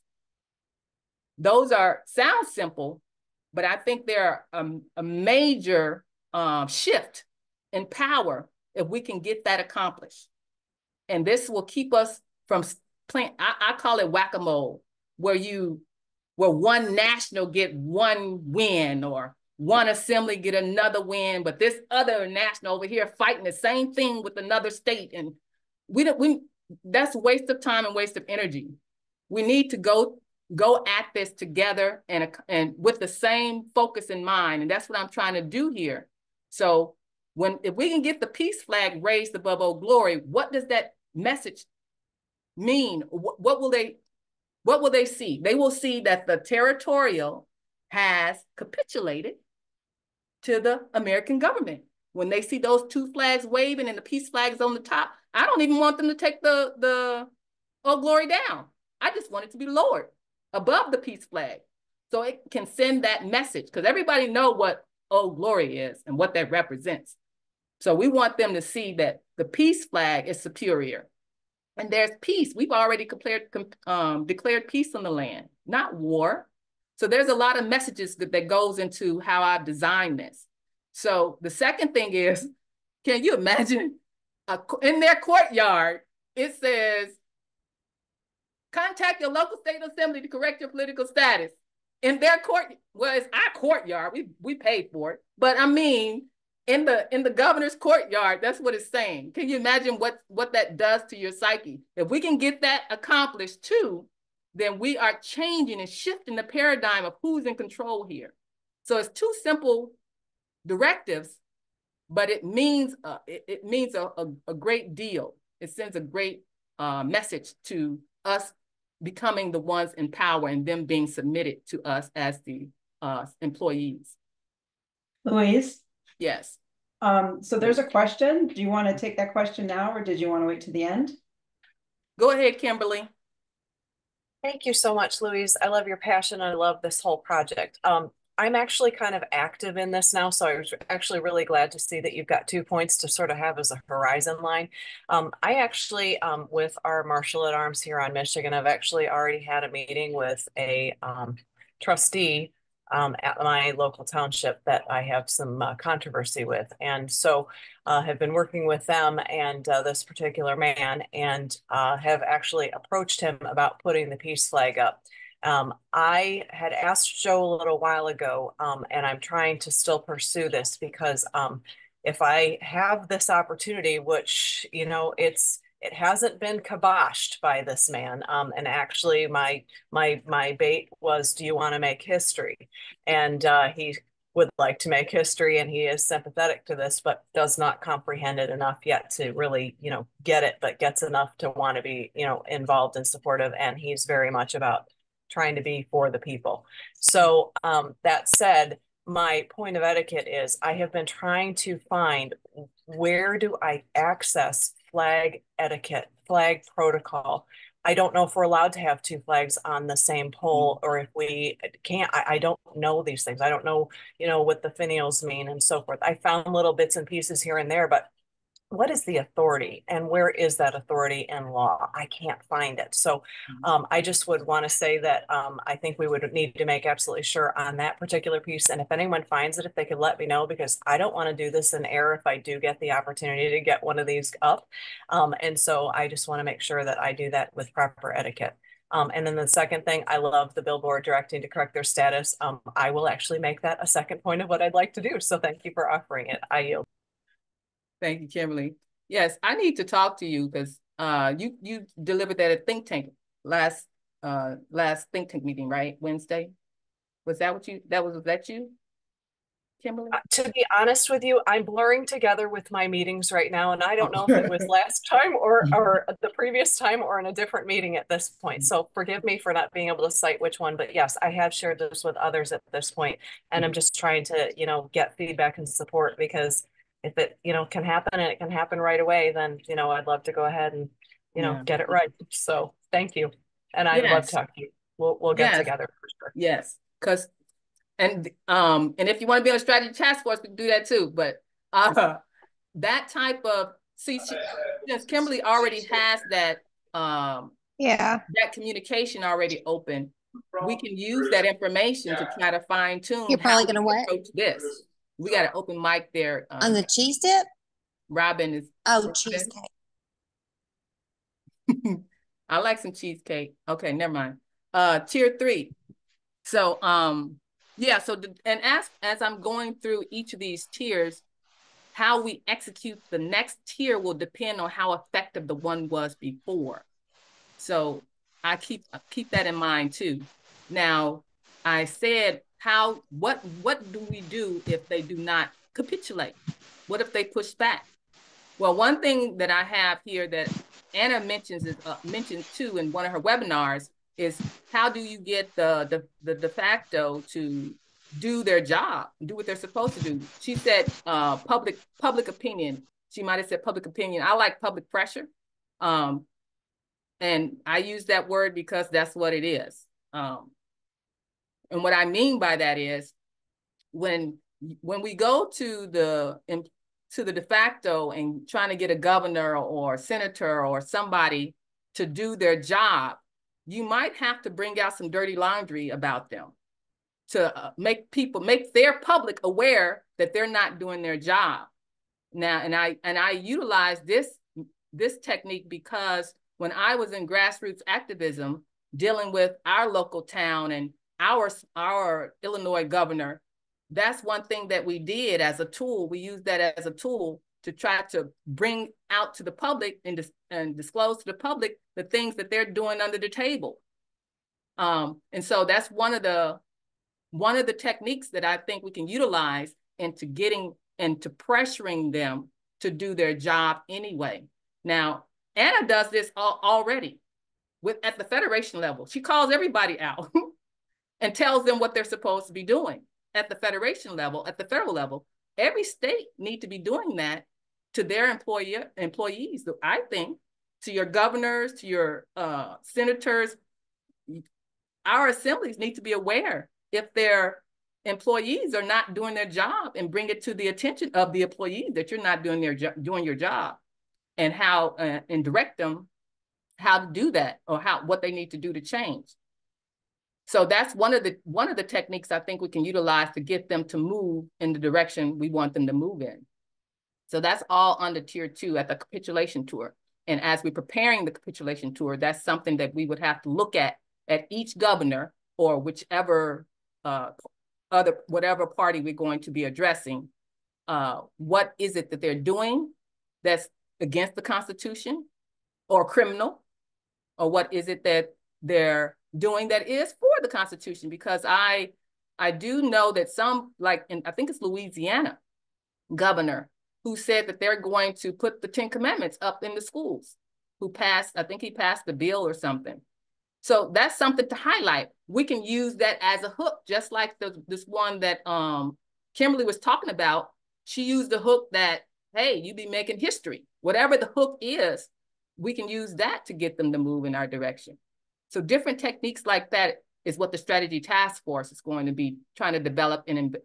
Those sound simple, but I think they're a major shift in power if we can get that accomplished. And this will keep us from playing, I call it whack-a-mole, where one national get one win or one assembly get another win, but this other national over here fighting the same thing with another state. And that's a waste of time and waste of energy. We need to go at this together and with the same focus in mind. And that's what I'm trying to do here. So if we can get the peace flag raised above Old Glory, what does that message mean? What will they see? They will see that the territorial has capitulated to the American government. When they see those 2 flags waving and the peace flags on the top, I don't even want them to take the Old Glory down. I just want it to be lowered above the peace flag so it can send that message, because everybody know what Old Glory is and what that represents. So we want them to see that the peace flag is superior. And there's peace. We've already declared peace on the land, not war. So there's a lot of messages that goes into how I've designed this. So the second thing is, can you imagine in their courtyard, it says, contact your local state assembly to correct your political status. In their court, well, it's our courtyard. We paid for it. But I mean, in the governor's courtyard, that's what it's saying. Can you imagine what that does to your psyche? If we can get that accomplished too, then we are changing and shifting the paradigm of who's in control here. So it's 2 simple directives, but it means a great deal. It sends a great message to us becoming the ones in power and them being submitted to us as the employees. Louise? Yes. So there's a question. Do you want to take that question now, or did you want to wait to the end? Go ahead, Kimberly. Thank you so much, Louise. I love your passion. I love this whole project. I'm actually kind of active in this now, so I was actually really glad to see that you've got 2 points to sort of have as a horizon line. I actually, with our Marshal at Arms here on Michigan, I've actually already had a meeting with a trustee at my local township that I have some controversy with. And so have been working with them and this particular man, and have actually approached him about putting the peace flag up. I had asked Joe a little while ago, and I'm trying to still pursue this because if I have this opportunity, which, it hasn't been kiboshed by this man. And actually my bait was, do you want to make history? And he would like to make history, and he is sympathetic to this, but does not comprehend it enough yet to really, get it, but gets enough to want to be, involved and supportive. And he's very much about trying to be for the people. So that said, my point of etiquette is I have been trying to find, where do I access flag etiquette, flag protocol? I don't know if we're allowed to have 2 flags on the same pole, or if we can't. I don't know these things. I don't know, what the finials mean and so forth. I found little bits and pieces here and there, but what is the authority, and where is that authority in law? I can't find it. So I just would want to say that I think we would need to make absolutely sure on that particular piece. And if anyone finds it, if they could let me know, because I don't want to do this in error if I do get the opportunity to get one of these up. And so I just want to make sure that I do that with proper etiquette. And then the second thing, I love the billboard directing to correct their status. I will actually make that a second point of what I'd like to do. So thank you for offering it. I yield. Thank you, Kimberly. Yes, I need to talk to you because you delivered that at think tank last last think tank meeting, right? Wednesday. Was that you, Kimberly? To be honest with you, I'm blurring together with my meetings right now, and I don't know if it was last time or the previous time or in a different meeting at this point. So forgive me for not being able to cite which one, but yes, I have shared this with others at this point, and I'm just trying to, get feedback and support, because if it, can happen and it can happen right away, then, I'd love to go ahead and, Yeah. get it right. So thank you. And I'd love to talk to you. We'll get together for sure. Yes, because and if you want to be on a strategy task force, we can do that too. But that type of since Kimberly already has that that communication already open, we can use that information to try to fine tune. You're probably gonna what? Approach this. We got an open mic there. On the cheese dip? Robin is cheesecake. I like some cheesecake. Okay, never mind. Tier 3. So yeah, so and as I'm going through each of these tiers, how we execute the next tier will depend on how effective the one was before. So I keep that in mind too. Now, I said what do we do if they do not capitulate? What if they push back? Well, one thing that I have here that Anna mentioned too in one of her webinars is how do you get the de facto to do their job, do what they're supposed to do? She said public opinion. She might have said public opinion. I like public pressure. And I use that word because that's what it is. And what I mean by that is when we go to the de facto and trying to get a governor or senator or somebody to do their job, you might have to bring out some dirty laundry about them to make their public aware that they're not doing their job. Now, and I utilize this technique because when I was in grassroots activism, dealing with our local town and our Illinois governor, that's one thing that we did as a tool. We used that as a tool to try to bring out to the public and disclose to the public the things that they're doing under the table. And so that's one of the techniques that I think we can utilize into pressuring them to do their job anyway. Now, Anna does this already at the federation level. She calls everybody out and tells them what they're supposed to be doing at the federation level, at the federal level. Every state need to be doing that to their employees. I think to your governors, to your senators, our assemblies need to be aware if their employees are not doing their job and bring it to the attention of the employees that you're not doing your job, and how and direct them how to do that or what they need to do to change. So that's one of the techniques I think we can utilize to get them to move in the direction we want them to move in. So that's all under tier 2 at the capitulation tour. And as we're preparing the capitulation tour, that's something that we would have to look at each governor or whichever whatever party we're going to be addressing. What is it that they're doing that's against the Constitution or criminal? Or what is it that they're doing that is for the Constitution? Because I do know that some, like I think it's Louisiana governor, who said that they're going to put the 10 Commandments up in the schools, I think he passed the bill or something. So that's something to highlight. We can use that as a hook, just like this one that Kimberly was talking about. She used the hook that, hey, you be making history. Whatever the hook is, we can use that to get them to move in our direction. So different techniques like that is what the strategy task force is going to be trying to develop and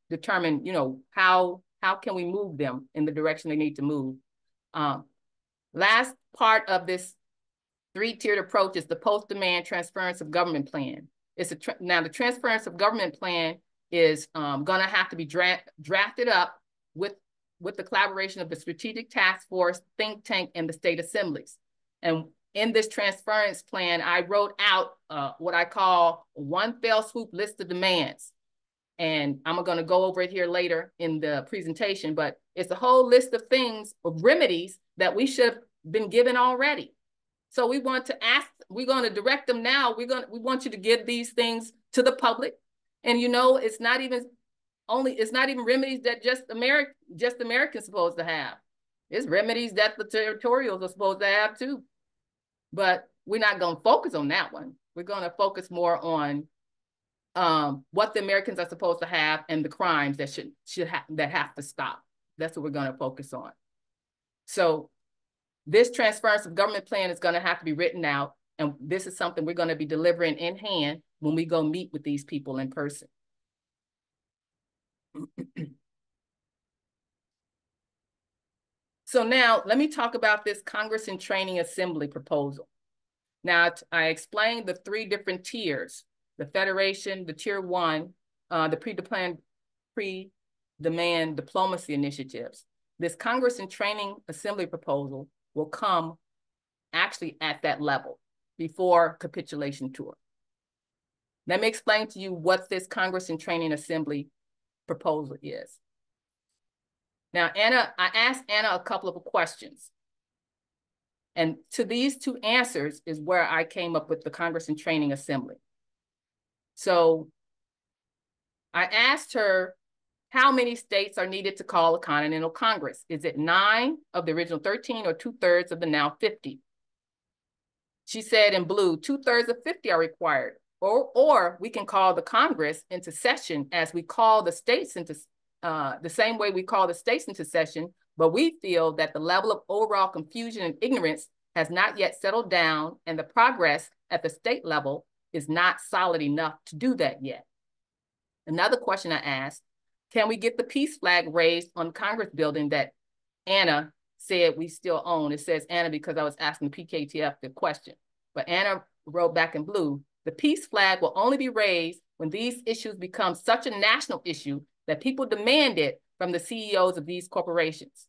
determine, how can we move them in the direction they need to move. Last part of this 3-tiered approach is the post-demand transference of government plan. Now the transference of government plan is going to have to be drafted up with the collaboration of the strategic task force, think tank, and the state assemblies. And in this transference plan, I wrote out what I call one fell swoop list of demands. And I'm going to go over it here later in the presentation, but it's a whole list of things, of remedies that we should have been given already. So we want to ask, we're going to direct them now. We want you to give these things to the public. And you know, it's not even remedies that just Americans supposed to have. It's remedies that the territorials are supposed to have too. But we're not going to focus on that one. We're going to focus more on what the Americans are supposed to have and the crimes that that have to stop. That's what we're going to focus on. So this transference of government plan is going to have to be written out, and this is something we're going to be delivering in hand when we go meet with these people in person. So now let me talk about this Congress and Training Assembly proposal. Now I explained the 3 different tiers: the Federation, the Tier 1, the pre-demand diplomacy initiatives. This Congress and Training Assembly proposal will come actually at that level before capitulation tour. Let me explain to you what this Congress and Training Assembly proposal is. Now, I asked Anna a couple of questions. And to these 2 answers is where I came up with the Congress and Training Assembly. So I asked her how many states are needed to call a Continental Congress. Is it 9 of the original 13 or 2/3 of the now 50? She said in blue, 2/3 of 50 are required. Or we can call the Congress into session as we call the states into the same way we call the states into session, but we feel that the level of overall confusion and ignorance has not yet settled down, and the progress at the state level is not solid enough to do that yet. Another question I asked, can we get the peace flag raised on the Congress building that Anna said we still own? It says Anna because I was asking the PKTF the question, but Anna wrote back in blue, the peace flag will only be raised when these issues become such a national issue that people demand it from the CEOs of these corporations.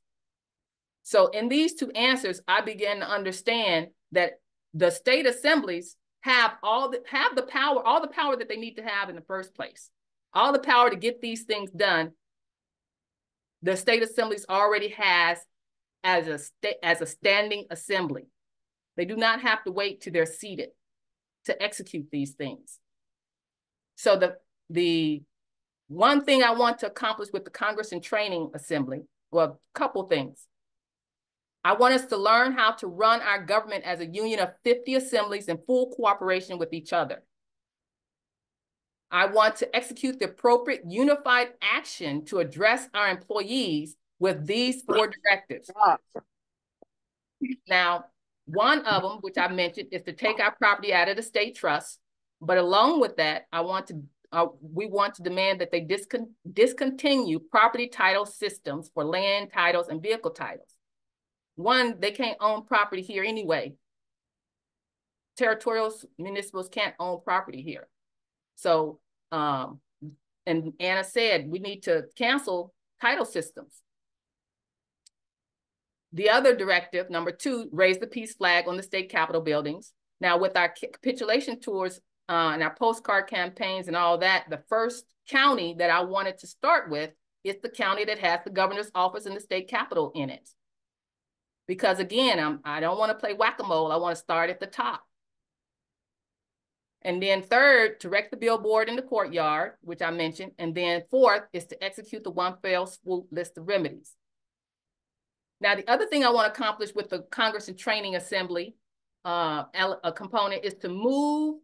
So in these 2 answers, I began to understand that the state assemblies have all the power that they need to have in the first place. All the power to get these things done, the state assemblies already has as a standing assembly. They do not have to wait till they're seated to execute these things. So the one thing I want to accomplish with the Congress and Training Assembly, well, a couple things. I want us to learn how to run our government as a union of 50 assemblies in full cooperation with each other. I want to execute the appropriate unified action to address our employees with these 4 directives. Now, one of them, which I mentioned, is to take our property out of the state trust. But along with that, we want to demand that they discontinue property title systems for land titles and vehicle titles. One, they can't own property here anyway. Territorial municipals can't own property here. So, and Anna said, we need to cancel title systems. The other directive, number 2, raise the peace flag on the state capitol buildings. Now with our capitulation tours and our postcard campaigns and all that, the first county that I wanted to start with is the county that has the governor's office and the state capitol in it. Because again, I don't want to play whack-a-mole. I want to start at the top. And then 3rd, to erect the billboard in the courtyard, which I mentioned. And then 4th is to execute the one fell swoop list of remedies. Now, the other thing I want to accomplish with the Congress and Training Assembly, a component, is to move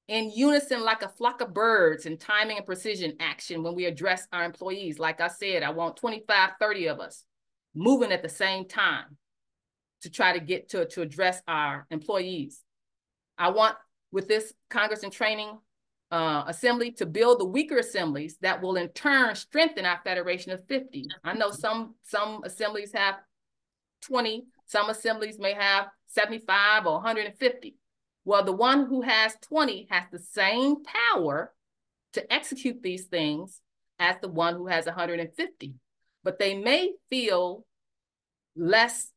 in unison like a flock of birds in timing and precision action when we address our employees. Like I said, I want 25, 30 of us moving at the same time to try to get to address our employees. I want, with this Congress and Training Assembly, to build the weaker assemblies that will in turn strengthen our Federation of 50. I know some assemblies have 20, some assemblies may have 75 or 150. Well, the one who has 20 has the same power to execute these things as the one who has 150, but they may feel less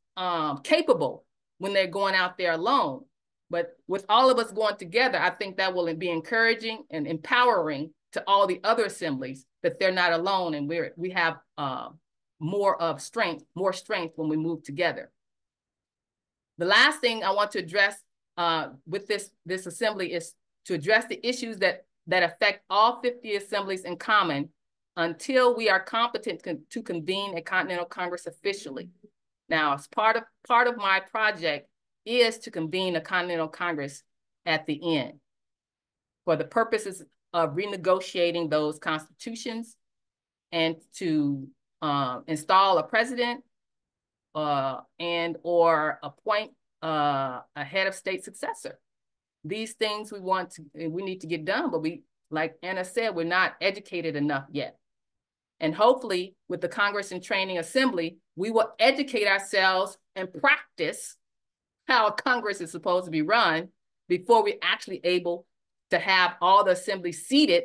capable when they're going out there alone. But with all of us going together, I think that will be encouraging and empowering to all the other assemblies that they're not alone, and we have more strength when we move together. The last thing I want to address with this assembly is to address the issues that affect all 50 assemblies in common until we are competent to convene a Continental Congress officially. Now, as part of my project is to convene a Continental Congress at the end for the purposes of renegotiating those constitutions and to install a president and or appoint a head of state successor. These things we need to get done, but like Anna said, we're not educated enough yet. And hopefully with the Congress and Training Assembly, we will educate ourselves and practice how a Congress is supposed to be run before we're actually able to have all the assembly seated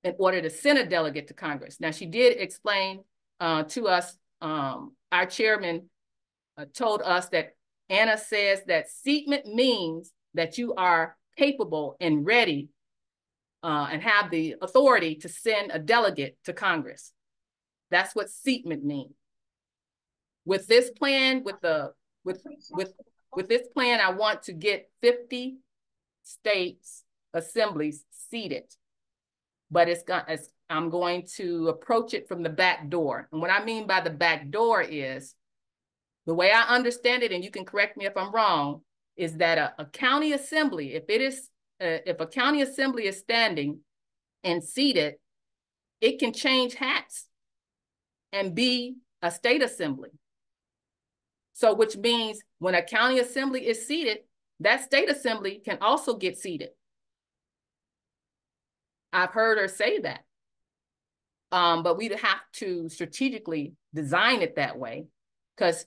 in order to send a delegate to Congress. Now, she did explain to us, our chairman told us that Anna says that seatment means that you are capable and ready and have the authority to send a delegate to Congress. That's what seatment means. With this plan, with this plan, I want to get 50 states assemblies seated, but I'm going to approach it from the back door. And what I mean by the back door is, the way I understand it, and you can correct me if I'm wrong, is that a county assembly, if a county assembly is standing and seated, it can change hats and be a state assembly. So which means when a county assembly is seated, that state assembly can also get seated. I've heard her say that. But we'd have to strategically design it that way, because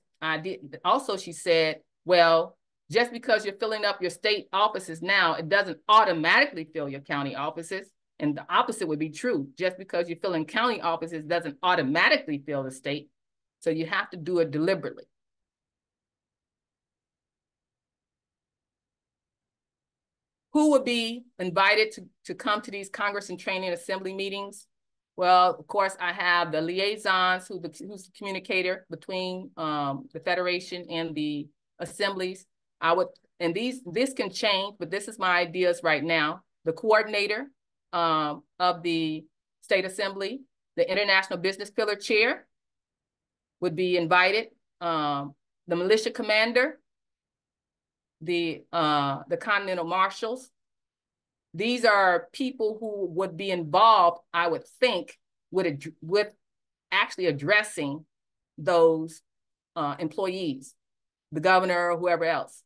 she said, well, just because you're filling up your state offices now, it doesn't automatically fill your county offices. And the opposite would be true. Just because you're filling county offices doesn't automatically fill the state. So you have to do it deliberately. Who would be invited to come to these Congress and Training Assembly meetings? Well, of course, I have the liaisons, who's the communicator between the Federation and the assemblies. This can change, but this is my ideas right now. The coordinator of the State Assembly, the International Business Pillar Chair would be invited, the militia commander, the Continental Marshals. These are people who would be involved, I would think, with actually addressing those employees, the governor or whoever else.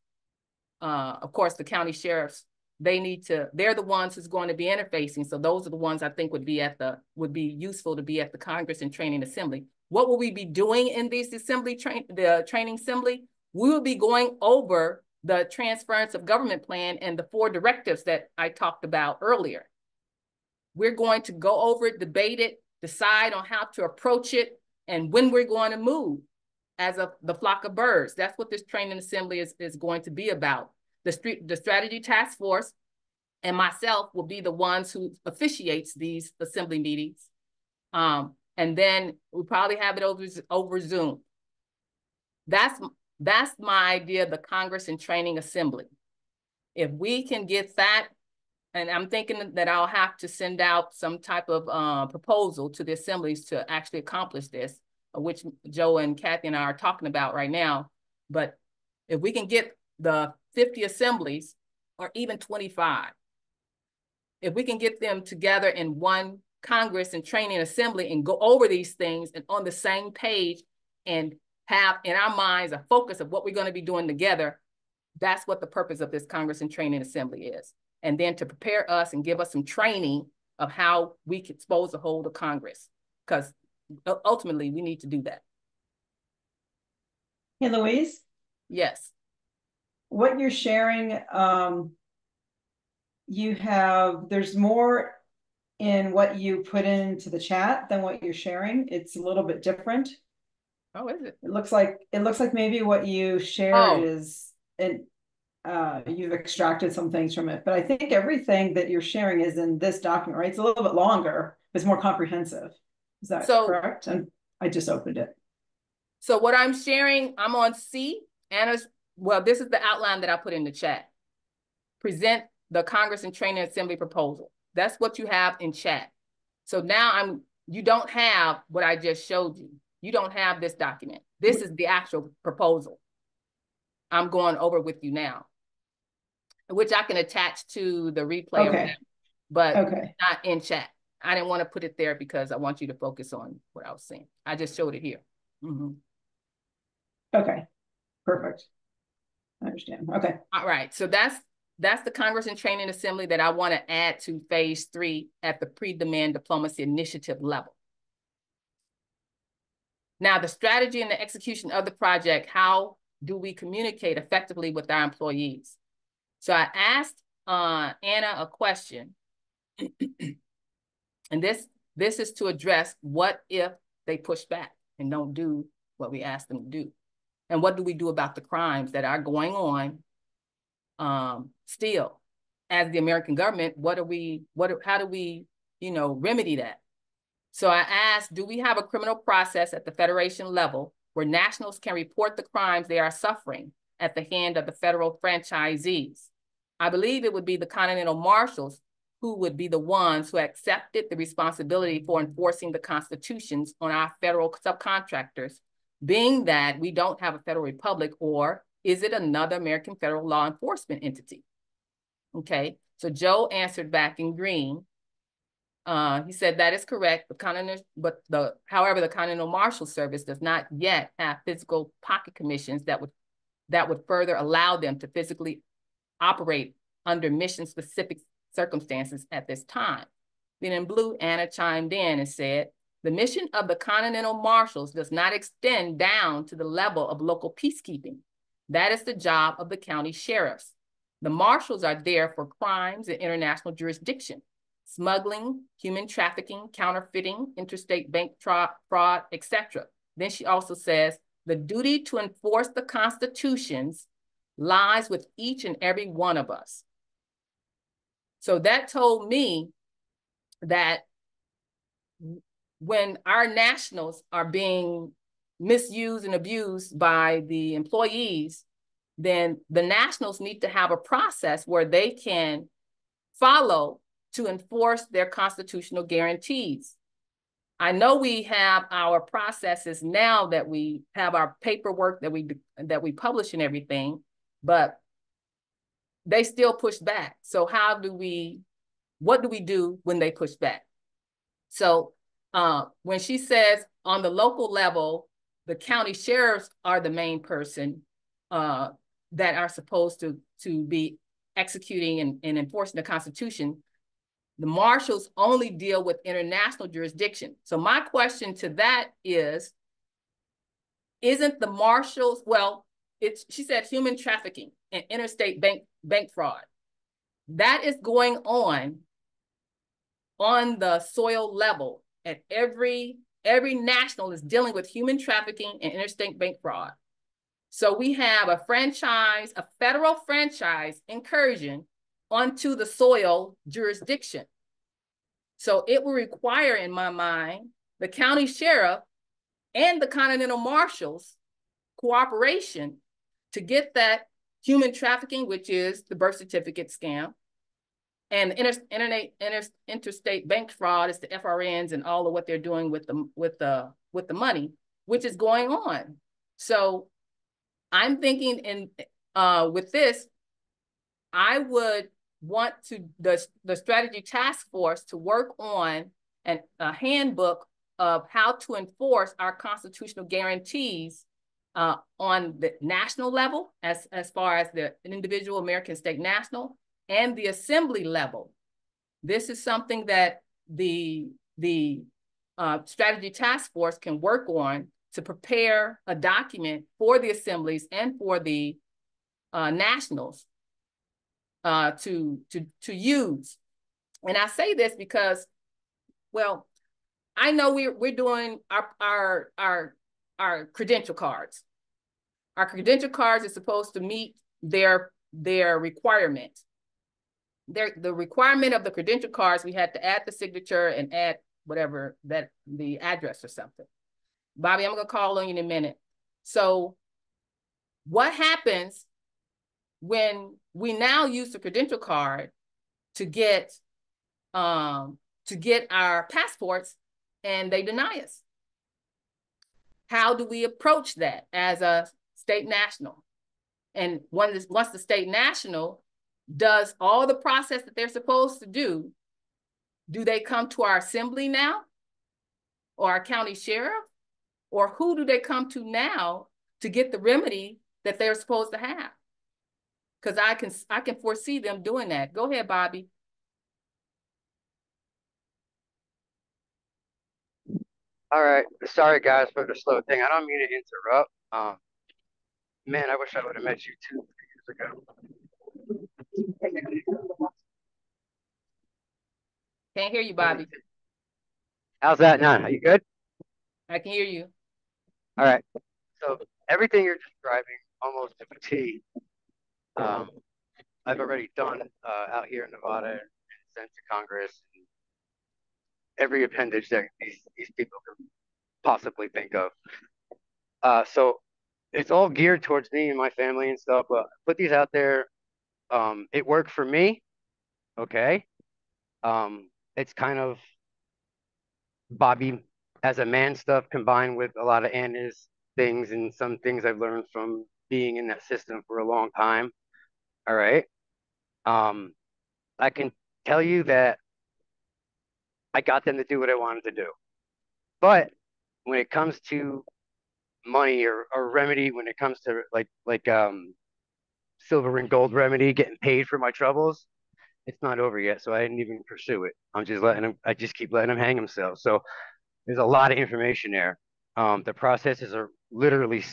Of course, the county sheriffs, they're the ones who's going to be interfacing. So those are the ones I think would be useful to be at the Congress and Training Assembly. What will we be doing in these the training assembly? We will be going over the transference of government plan and the 4 directives that I talked about earlier. We're going to go over it, debate it, decide on how to approach it, and when we're going to move as the flock of birds. That's what this training assembly is going to be about. The strategy task force and myself will be the ones who officiates these assembly meetings. And then we'll probably have it over Zoom. That's my idea of the Congress and Training Assembly. If we can get that, and I'm thinking that I'll have to send out some type of proposal to the assemblies to actually accomplish this, which Joe and Kathy and I are talking about right now. But if we can get the 50 assemblies, or even 25, if we can get them together in one Congress and Training Assembly and go over these things and on the same page and have in our minds a focus of what we're going to be doing together, that's what the purpose of this Congress and Training Assembly is. And then to prepare us and give us some training of how we can supposed to hold a Congress, because ultimately we need to do that. Hey, Louise? Yes. What you're sharing, there's more in what you put into the chat than what you're sharing. It's a little bit different. Oh, is it? It looks like maybe what you shared is, and you've extracted some things from it. But I think everything that you're sharing is in this document, right? It's a little bit longer, but it's more comprehensive. Is that correct? And I just opened it. So what I'm sharing, I'm on C. Anna's well, this is the outline that I put in the chat. Present the Congress and Training Assembly proposal. That's what you have in chat. So now you don't have what I just showed you. You don't have this document. This is the actual proposal I'm going over with you now, which I can attach to the replay, Okay. but Okay. not in chat. I didn't want to put it there because I want you to focus on what I was saying. I just showed it here. Okay, perfect. I understand. Okay. All right, so that's the Congress and Training Assembly that I want to add to phase 3 at the pre-demand diplomacy initiative level. Now, the strategy and the execution of the project, how do we communicate effectively with our employees? So I asked Anna a question, and this is to address what if they push back and don't do what we asked them to do? And what do we do about the crimes that are going on still? As the American government, how do we, remedy that? So I asked, do we have a criminal process at the Federation level where nationals can report the crimes they are suffering at the hand of the federal franchisees? I believe it would be the Continental Marshals who would be the ones who accepted the responsibility for enforcing the constitutions on our federal subcontractors, being that we don't have a federal republic, or is it another American federal law enforcement entity? Okay, so Joe answered back in green. He said that is correct. However, the Continental Marshal Service does not yet have physical pocket commissions that would further allow them to physically operate under mission-specific circumstances at this time. Then in blue, Anna chimed in and said, the mission of the Continental Marshals does not extend down to the level of local peacekeeping. That is the job of the county sheriffs. The marshals are there for crimes in international jurisdiction, smuggling, human trafficking, counterfeiting, interstate bank fraud, etc. Then she also says, the duty to enforce the constitutions lies with each and every one of us. So that told me that when our nationals are being misused and abused by the employees, then the nationals need to have a process where they can follow to enforce their constitutional guarantees. I know we have our processes now that we have our paperwork that we publish and everything, but they still push back. So what do we do when they push back? So when she says on the local level, the county sheriffs are the main person that are supposed to be executing and enforcing the Constitution, the marshals only deal with international jurisdiction. So my question to that is, isn't the marshals, well, she said human trafficking and interstate bank fraud. That is going on the soil level at every national is dealing with human trafficking and interstate bank fraud. So we have a federal franchise incursion onto the soil jurisdiction. So it will require, in my mind, the county sheriff and the Continental Marshals cooperation to get that human trafficking, which is the birth certificate scam, and interstate bank fraud is the FRNs and all of what they're doing with the money, which is going on. So I'm thinking with this, I would want the strategy task force to work on a handbook of how to enforce our constitutional guarantees on the national level, as far as the individual American state national, and the assembly level. This is something that the strategy task force can work on to prepare a document for the assemblies and for the nationals to use. And I say this because, well, I know we're doing our credential cards. Our credential cards are supposed to meet their requirements. The requirement of the credential cards, we had to add the signature and add whatever the address or something. Bobby, I'm gonna call on you in a minute. So what happens when we now use the credential card to get our passports and they deny us? How do we approach that as a state national? And once the state national does all the process that they're supposed to do they come to our assembly now or our county sheriff? Or who do they come to now to get the remedy that they're supposed to have? Because I can foresee them doing that. Go ahead, Bobby. All right. Sorry, guys, for the slow thing. I don't mean to interrupt. Man, I wish I would have met you 2 years ago. Can't hear you, Bobby. How's that now? Are you good? I can hear you. All right. So everything you're describing, almost to a T, I've already done out here in Nevada and sent to Congress. And every appendage that these people can possibly think of. So it's all geared towards me and my family and stuff. But put these out there. It worked for me. Okay. It's kind of Bobby as a man stuff combined with a lot of Anna's things and some things I've learned from being in that system for a long time. All right. I can tell you that I got them to do what I wanted to do. But when it comes to money or remedy, when it comes to like silver and gold remedy, getting paid for my troubles, it's not over yet. So I didn't even pursue it. I just keep letting him hang himself. So there's a lot of information there. The processes are literally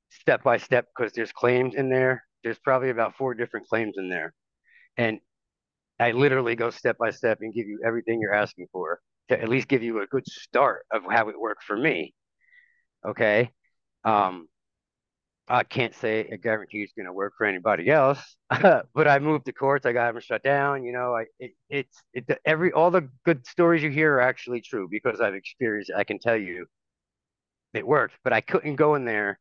step by step because there's claims in there. There's probably about 4 different claims in there. And I literally go step by step and give you everything you're asking for to at least give you a good start of how it worked for me. Okay. I can't say I guarantee it's going to work for anybody else, but I moved the courts. I got them shut down. You know, all the good stories you hear are actually true because I've experienced it. I can tell you it worked, but I couldn't go in there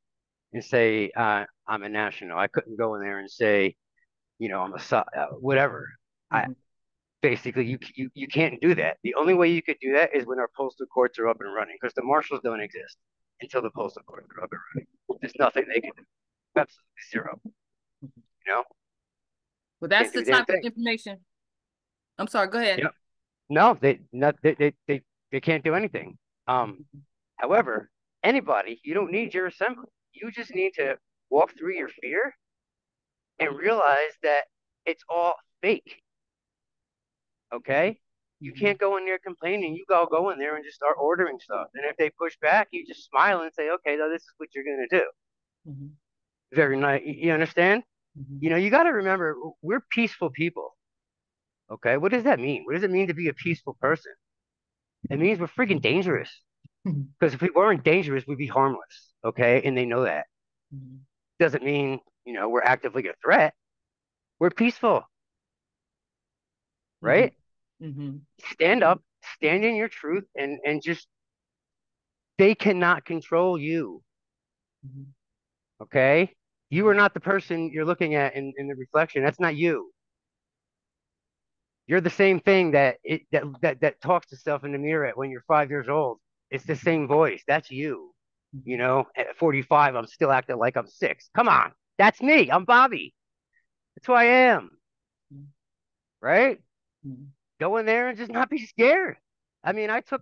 and say I'm a national. I couldn't go in there and say, you know, I'm a whatever. Mm-hmm. Basically you can't do that. The only way you could do that is when our postal courts are up and running because the marshals don't exist until the postal courts are up and running. There's nothing they can do. Absolutely zero. You know? Well, that's the type of information. I'm sorry, go ahead. Yep. No, they can't do anything. However, anybody, you don't need your assembly. You just need to walk through your fear and realize that it's all fake. Okay? You can't go in there complaining. You go in there and just start ordering stuff. And if they push back, you just smile and say, okay, no, this is what you're going to do. Mm-hmm. Very nice. You understand? Mm-hmm. You know, you got to remember, we're peaceful people. Okay? What does that mean? What does it mean to be a peaceful person? It means we're freaking dangerous. Because if we weren't dangerous, we'd be harmless. Okay? And they know that. Mm-hmm. Doesn't mean, you know, we're actively a threat. We're peaceful. Right? Mm-hmm. Stand up, stand in your truth, and just, they cannot control you. Mm-hmm. Okay? You are not the person you're looking at in the reflection. That's not you. You're the same thing that talks to self in the mirror when you're 5 years old. It's the same voice. That's you. Mm-hmm. You know, at 45, I'm still acting like I'm 6. Come on. That's me. I'm Bobby. That's who I am. Mm-hmm. Right? Mm-hmm. Go in there and just not be scared. I mean, I took,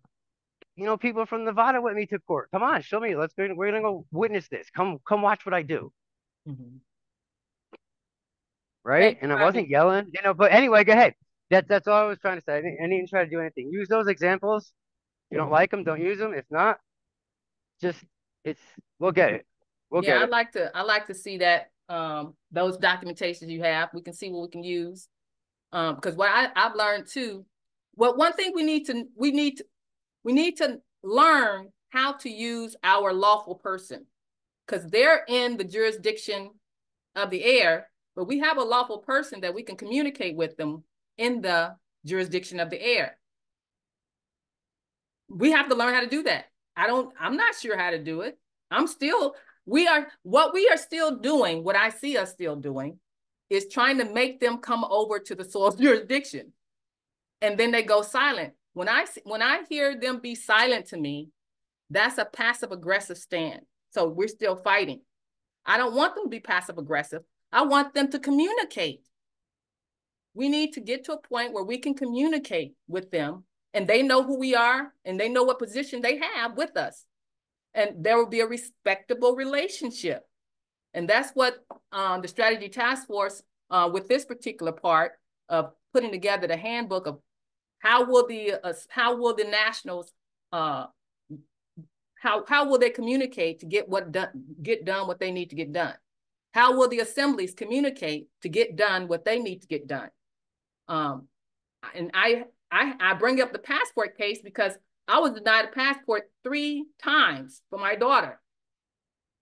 you know, people from Nevada with me to court. Come on, show me. We're gonna go witness this. Come watch what I do. Mm-hmm. Right? And I wasn't yelling, you know. But anyway, go ahead. That's all I was trying to say. I didn't try to do anything. Use those examples. If you don't like them, don't use them. If not, we'll get it. We'll get it. I like to see that those documentations you have. We can see what we can use. Because what I've learned too, well, one thing we need to learn how to use our lawful person, because they're in the jurisdiction of the air, but we have a lawful person that we can communicate with them in the jurisdiction of the air. We have to learn how to do that. I'm not sure how to do it. What we are still doing, what I see us still doing, is trying to make them come over to the soil jurisdiction. And then they go silent. When I hear them be silent to me, that's a passive aggressive stand. So we're still fighting. I don't want them to be passive aggressive. I want them to communicate. We need to get to a point where we can communicate with them and they know who we are and they know what position they have with us. And there will be a respectable relationship. And that's what the strategy task force with this particular part of putting together the handbook of how will the nationals how will they communicate to get done what they need to get done? How will the assemblies communicate to get done what they need to get done? And I bring up the passport case because I was denied a passport 3 times for my daughter.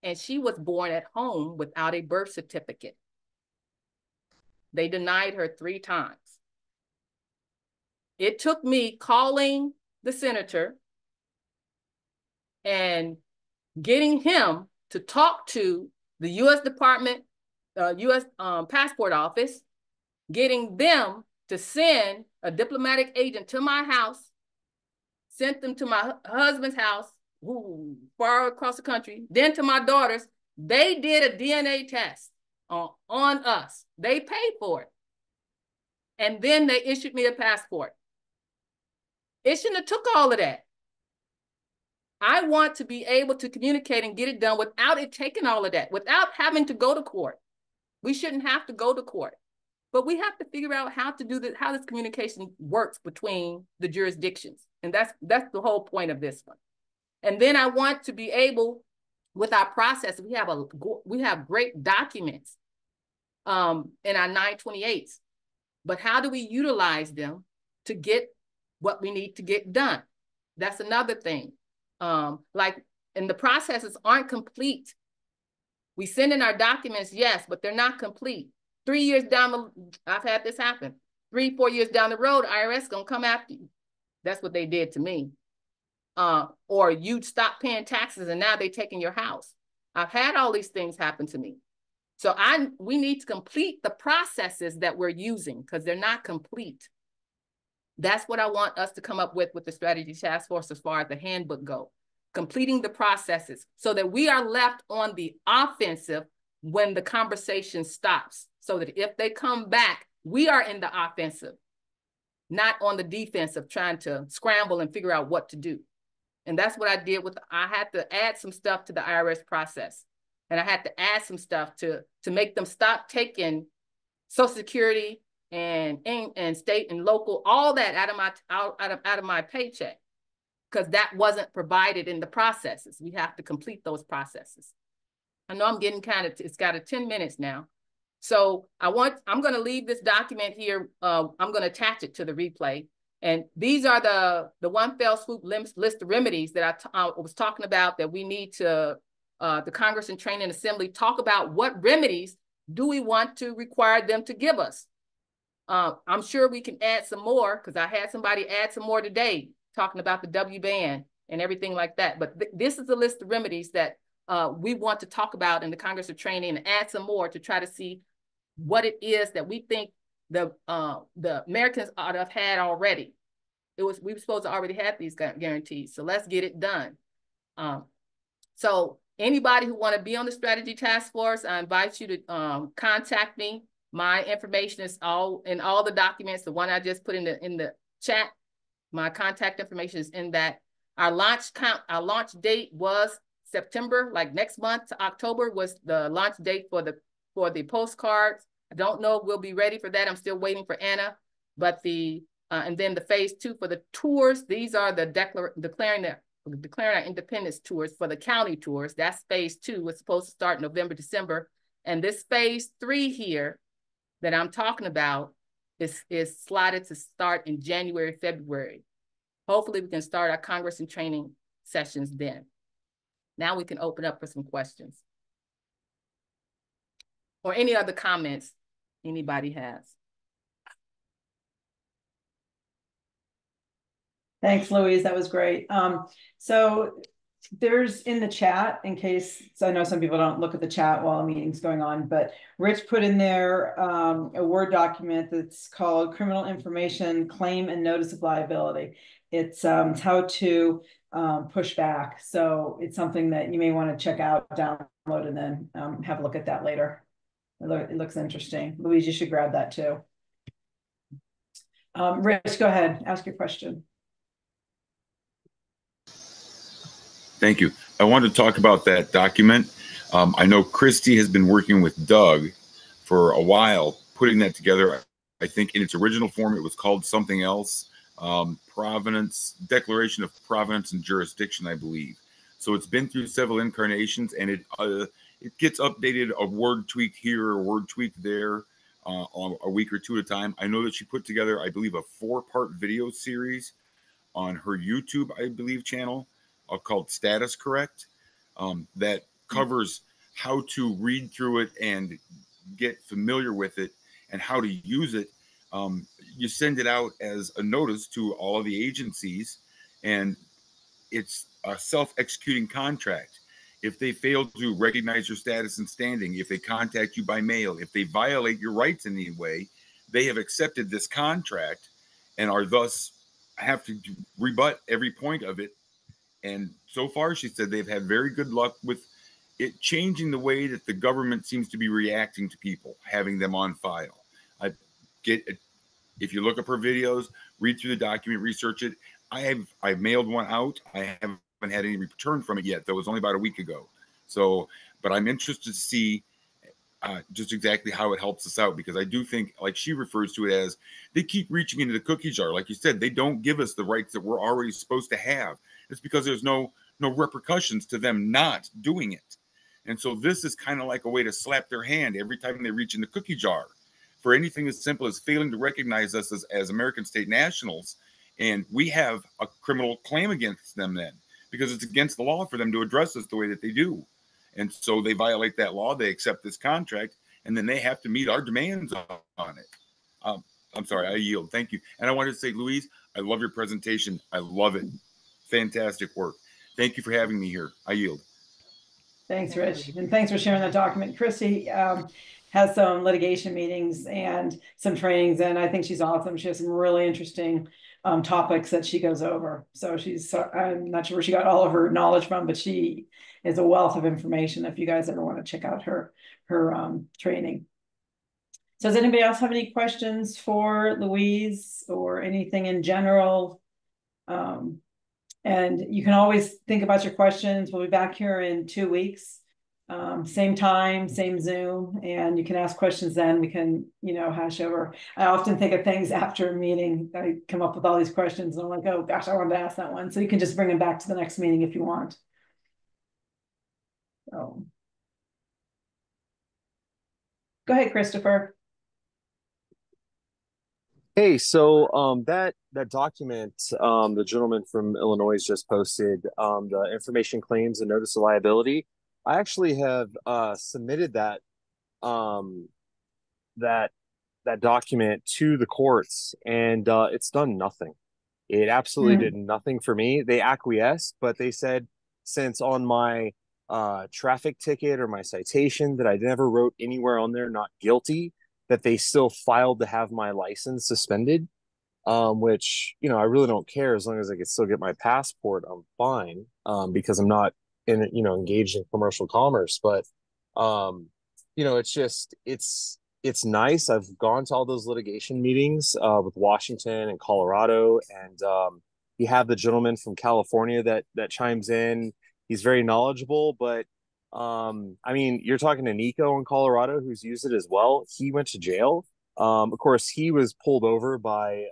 And she was born at home without a birth certificate. They denied her 3 times. It took me calling the senator and getting him to talk to the U.S. Department, U.S. Passport Office, getting them to send a diplomatic agent to my house, sent them to my husband's house, who far across the country, then to my daughters. They did a DNA test on us. They paid for it. And then they issued me a passport. It shouldn't have took all of that. I want to be able to communicate and get it done without it taking all of that, without having to go to court. We shouldn't have to go to court, but we have to figure out how to do this, how this communication works between the jurisdictions. And that's the whole point of this one. And then I want to be able, with our process, we have great documents in our 928s, but how do we utilize them to get what we need to get done? That's another thing. And the processes aren't complete. We send in our documents, yes, but they're not complete. 3 years down I've had this happen. 3, 4 years down the road, IRS gonna come after you. That's what they did to me. Or you stop paying taxes and now they're taking your house. I've had all these things happen to me. So we need to complete the processes that we're using because they're not complete. That's what I want us to come up with the strategy task force as far as the handbook go. Completing the processes so that we are left on the offensive when the conversation stops. So that if they come back, we are in the offensive, not on the defensive, trying to scramble and figure out what to do. And that's what I did I had to add some stuff to the IRS process. And I had to add some stuff to make them stop taking Social Security and state and local, all that out of my paycheck, because that wasn't provided in the processes. We have to complete those processes. I know I'm getting it's got a 10 minutes now. So I'm going to leave this document here. I'm going to attach it to the replay. And these are the one fell swoop list of remedies that I was talking about that we need to, the Congress and Training Assembly, talk about what remedies do we want to require them to give us. I'm sure we can add some more because I had somebody add some more today talking about the W-band and everything like that. But this is a list of remedies that we want to talk about in the Congress of Training and add some more to try to see what it is that we think the Americans ought to have had already. We were supposed to already have these guarantees. So let's get it done. So anybody who want to be on the strategy task force, I invite you to contact me. My information is all in all the documents. The one I just put in the chat, my contact information is in that. Our launch date was September, like next month to October was the launch date for the postcards. I don't know if we'll be ready for that. I'm still waiting for Anna, but and then the phase 2 for the tours. These are the declaring our independence tours for the county tours. That's phase 2. It's supposed to start November, December. And this phase 3 here that I'm talking about is slotted to start in January, February. Hopefully we can start our Congress and training sessions then. Now we can open up for some questions or any other comments anybody has. Thanks, Louise. That was great. So there's in the chat, in case, so I know some people don't look at the chat while a meeting's going on, but Rich put in there a Word document that's called Criminal Information Claim and Notice of Liability. It's how to push back. So it's something that you may want to check out, download, and then have a look at that later. It looks interesting. Louise, you should grab that too. Rich, go ahead, ask your question. Thank you. I wanted to talk about that document. I know Christy has been working with Doug for a while, putting that together. I think in its original form, it was called something else, Provenance, Declaration of Provenance and Jurisdiction, I believe. So it's been through several incarnations, and it gets updated, a word tweak here, a word tweak there, a week or two at a time. I know that she put together, I believe, a 4-part video series on her YouTube, I believe, channel called Status Correct, that covers how to read through it and get familiar with it and how to use it. You send it out as a notice to all of the agencies, and it's a self-executing contract. If they fail to recognize your status and standing, if they contact you by mail, if they violate your rights in any way, they have accepted this contract and are thus have to rebut every point of it. And so far, she said they've had very good luck with it changing the way that the government seems to be reacting to people, having them on file. I get it. If you look up her videos, read through the document, research it. I've mailed one out. I haven't had any return from it yet. That was only about a week ago. So, but I'm interested to see just exactly how it helps us out, because I do think, like she refers to it as, they keep reaching into the cookie jar. Like you said, they don't give us the rights that we're already supposed to have. It's because there's no repercussions to them not doing it. And so this is kind of like a way to slap their hand every time they reach in the cookie jar for anything as simple as failing to recognize us as American state nationals. And we have a criminal claim against them then, because it's against the law for them to address us the way that they do. And so they violate that law, they accept this contract, and then they have to meet our demands on it. I'm sorry, I yield. Thank you. And I wanted to say, Louise, I love your presentation. I love it. Fantastic work. Thank you for having me here. I yield. Thanks, Rich. And thanks for sharing that document. Christy has some litigation meetings and some trainings, and I think she's awesome. She has some really interesting topics that she goes over. So I'm not sure where she got all of her knowledge from, but she is a wealth of information if you guys ever want to check out her training. So does anybody else have any questions for Louise or anything in general? And you can always think about your questions. We'll be back here in 2 weeks, same time, same Zoom, and you can ask questions then. We can, hash over. I often think of things after a meeting. I come up with all these questions and I'm like, oh gosh, I wanted to ask that one. So you can just bring them back to the next meeting if you want. So. Go ahead, Christopher. Hey, so that document the gentleman from Illinois just posted, the information claims and notice of liability. I actually have submitted that that document to the courts, and it's done nothing. It absolutely did nothing for me. They acquiesced, but they said, since on my traffic ticket or my citation that I never wrote anywhere on there not guilty, that they still filed to have my license suspended, which, I really don't care. As long as I can still get my passport, I'm fine, because I'm not engaged in commercial commerce. But it's nice. I've gone to all those litigation meetings with Washington and Colorado, and you have the gentleman from California that chimes in. He's very knowledgeable, but you're talking to Nico in Colorado, who's used it as well. He went to jail. Of course, he was pulled over by,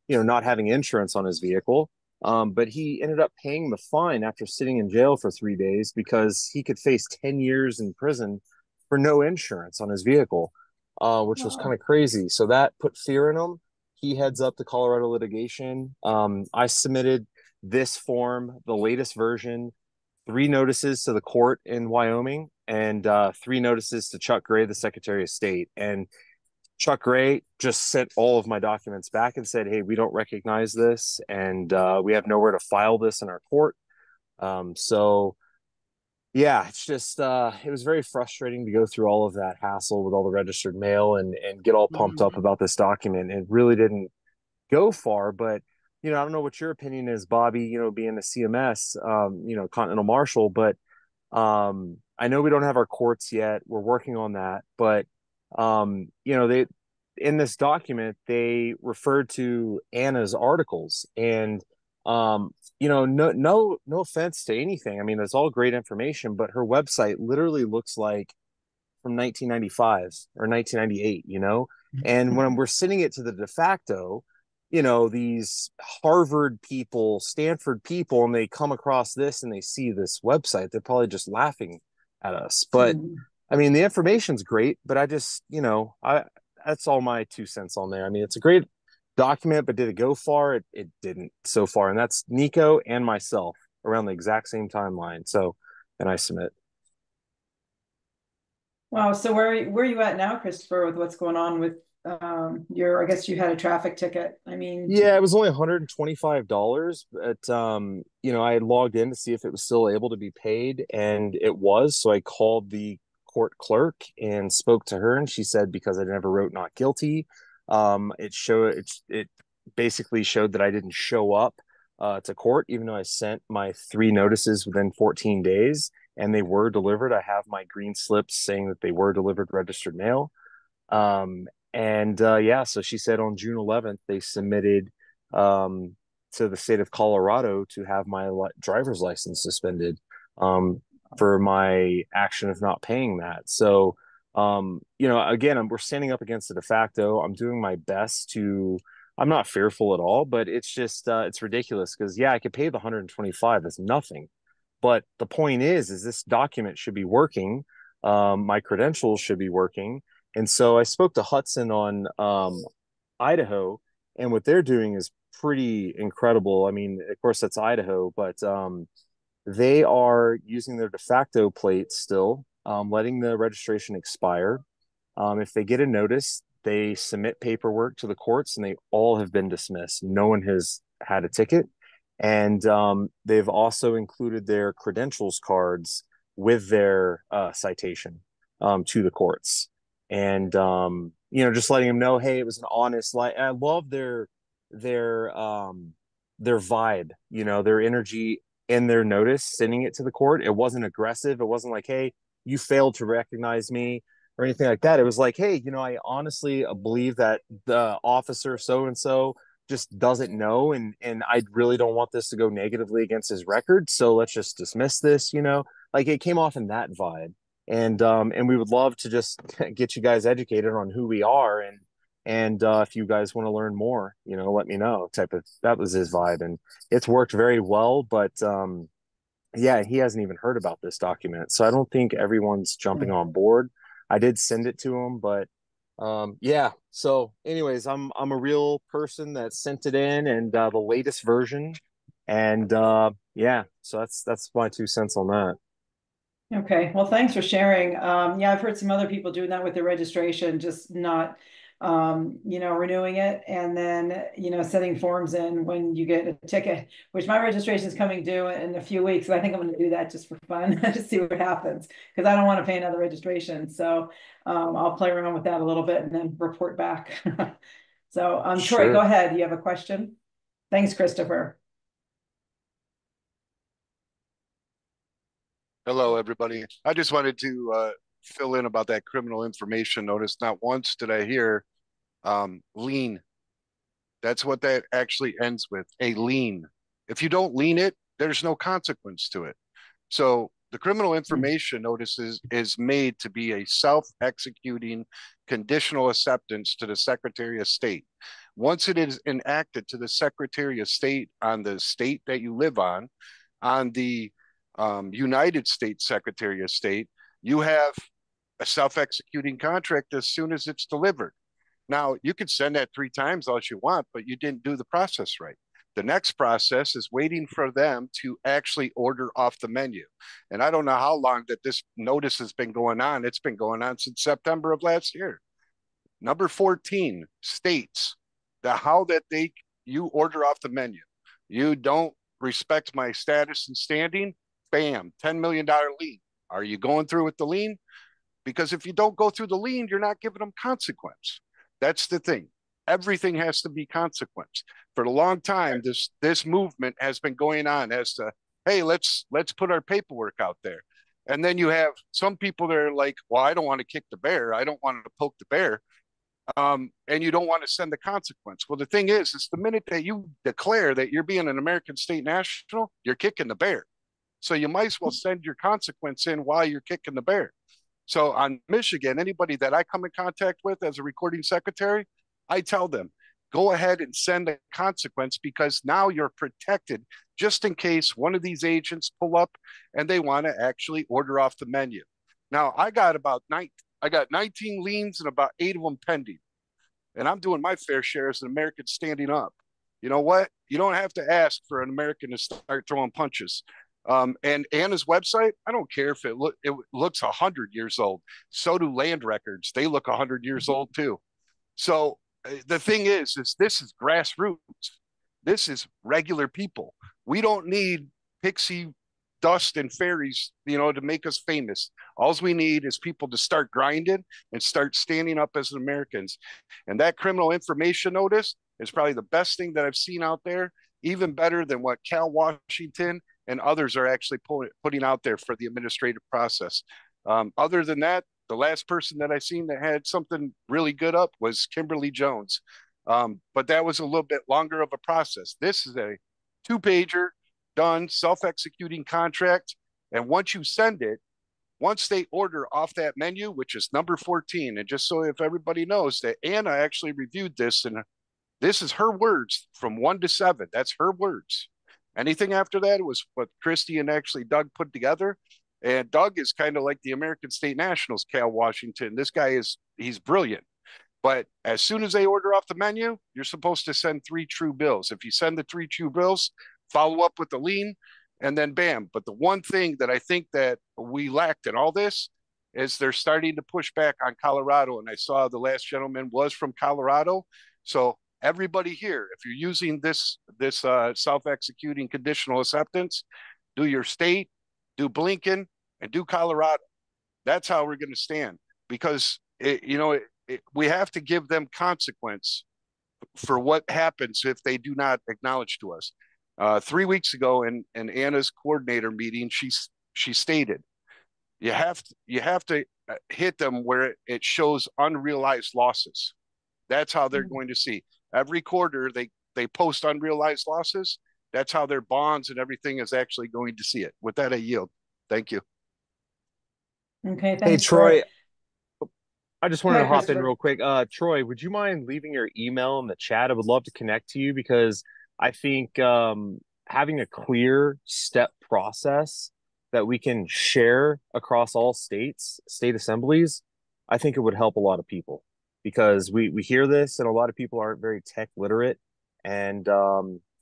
not having insurance on his vehicle. But he ended up paying the fine after sitting in jail for 3 days, because he could face 10 years in prison for no insurance on his vehicle, which was kind of crazy. So that put fear in him. He heads up to Colorado litigation. I submitted this form, the latest version, 3 notices to the court in Wyoming, and 3 notices to Chuck Gray, the Secretary of State. And Chuck Gray just sent all of my documents back and said, hey, we don't recognize this, and we have nowhere to file this in our court. So yeah, it's just it was very frustrating to go through all of that hassle with all the registered mail and get all pumped up about this document. It really didn't go far, but I don't know what your opinion is, Bobby, being a CMS, Continental Marshal, but I know we don't have our courts yet. We're working on that, but they in this document they referred to Anna's articles, and no offense to anything. I mean, it's all great information, but her website literally looks like from 1995 or 1998, and when we're sending it to the de facto, these Harvard people, Stanford people, and they come across this and they see this website, they're probably just laughing at us. But I mean, the information's great, but I just, that's all my 2 cents on there. I mean, it's a great document, but did it go far? It didn't so far. And that's Nico and myself around the exact same timeline. So, and I submit. Wow. So where are you at now, Christopher, with what's going on with I guess you had a traffic ticket. I mean, yeah, it was only $125, but I had logged in to see if it was still able to be paid, and it was. So I called the court clerk and spoke to her, and she said because I never wrote not guilty, it basically showed that I didn't show up to court, even though I sent my 3 notices within 14 days, and they were delivered. I have my green slips saying that they were delivered registered mail. So she said on June 11th, they submitted to the state of Colorado to have my driver's license suspended for my action of not paying that. So, again, we're standing up against the de facto. I'm doing my best I'm not fearful at all, but it's just, it's ridiculous because, yeah, I could pay the 125. That's nothing. But the point is this document should be working. My credentials should be working. And so I spoke to Hudson on Idaho, and what they're doing is pretty incredible. I mean, of course, that's Idaho, but they are using their de facto plates still, letting the registration expire. If they get a notice, they submit paperwork to the courts, and they all have been dismissed. No one has had a ticket. And they've also included their credentials cards with their citation to the courts. And just letting them know, hey, it was an honest I love their vibe, their energy in their notice, sending it to the court. It wasn't aggressive. It wasn't like, hey, you failed to recognize me or anything like that. It was like, hey, I honestly believe that the officer so and so just doesn't know, and I really don't want this to go negatively against his record, so let's just dismiss this. Like, it came off in that vibe. And we would love to just get you guys educated on who we are, and if you guys want to learn more, let me know. That was his vibe, and it's worked very well. But yeah, he hasn't even heard about this document, so I don't think everyone's jumping on board. I did send it to him, but yeah. So, anyways, I'm a real person that sent it in, and the latest version, and yeah. So that's my 2 cents on that. Okay, well, thanks for sharing. Yeah, I've heard some other people doing that with their registration, just not, renewing it, and then, sending forms in when you get a ticket, which my registration is coming due in a few weeks. So I think I'm going to do that just for fun, to see what happens, because I don't want to pay another registration. So I'll play around with that a little bit and then report back. So Troy, Sure. go ahead. You have a question? Thanks, Christopher. Hello, everybody. I just wanted to fill in about that criminal information notice. Not once did I hear lien. That's what that actually ends with, a lien. If you don't lien it, there's no consequence to it. So the criminal information notice is made to be a self-executing conditional acceptance to the Secretary of State. Once it is enacted to the Secretary of State on the state that you live on the United States Secretary of State, you have a self-executing contract as soon as it's delivered. Now, you could send that 3 times all you want, but you didn't do the process right. The next process is waiting for them to actually order off the menu. And I don't know how long that this notice has been going on. It's been going on since September of last year. Number 14 states that you order off the menu. You don't respect my status and standing, bam, $10 million lien. Are you going through with the lien? Because if you don't go through the lien, you're not giving them consequence. That's the thing. Everything has to be consequence. For a long time, this movement has been going on as to, hey, let's put our paperwork out there. And then you have some people that are like, well, I don't want to kick the bear. I don't want to poke the bear. And you don't want to send the consequence. Well, the thing is the minute that you declare that you're being an American state national, you're kicking the bear. So you might as well send your consequence in while you're kicking the bear. So on Michigan, anybody that I come in contact with as a recording secretary, I tell them, go ahead and send a consequence because now you're protected just in case one of these agents pull up and they want to actually order off the menu. Now, I got 19 liens and about 8 of them pending. And I'm doing my fair share as an American standing up. You know what? You don't have to ask for an American to start throwing punches. And Anna's website, I don't care if it looks 100 years old. So do land records. They look 100 years old too. So the thing is this is grassroots. This is regular people. We don't need pixie dust and fairies, to make us famous. All we need is people to start grinding and start standing up as Americans. And that criminal information notice is probably the best thing that I've seen out there, even better than what Cal Washington and others are actually putting out there for the administrative process. Other than that, the last person that I seen that had something really good up was Kimberly Jones. But that was a little bit longer of a process. This is a 2-pager, done, self-executing contract. And once you send it, once they order off that menu, which is number 14, and just so if everybody knows that Anna actually reviewed this, and this is her words from 1 to 7. That's her words. Anything after that was what Christy and actually Doug put together. And Doug is kind of like the American State Nationals, Cal Washington. This guy he's brilliant. But as soon as they order off the menu, you're supposed to send 3 true bills. If you send the 3 true bills, follow up with the lien, and then bam. But the one thing that I think that we lacked in all this is they're starting to push back on Colorado. And I saw the last gentleman was from Colorado. So everybody here, if you're using this self-executing conditional acceptance, do your state, do Blinken, and do Colorado. That's how we're going to stand, because we have to give them consequence for what happens if they do not acknowledge to us. 3 weeks ago in Anna's coordinator meeting, she stated, you have to hit them where it shows unrealized losses. That's how they're going to see. Every quarter they post unrealized losses. That's how their bonds and everything is actually going to see it. With that, I yield. Thank you. Okay, thanks. Hey, Troy. I just wanted to hop in Christopher. real quick. Troy, would you mind leaving your email in the chat? I would love to connect to you because I think having a clear step process that we can share across all states, state assemblies, I think it would help a lot of people, because we hear this and a lot of people aren't very tech literate, and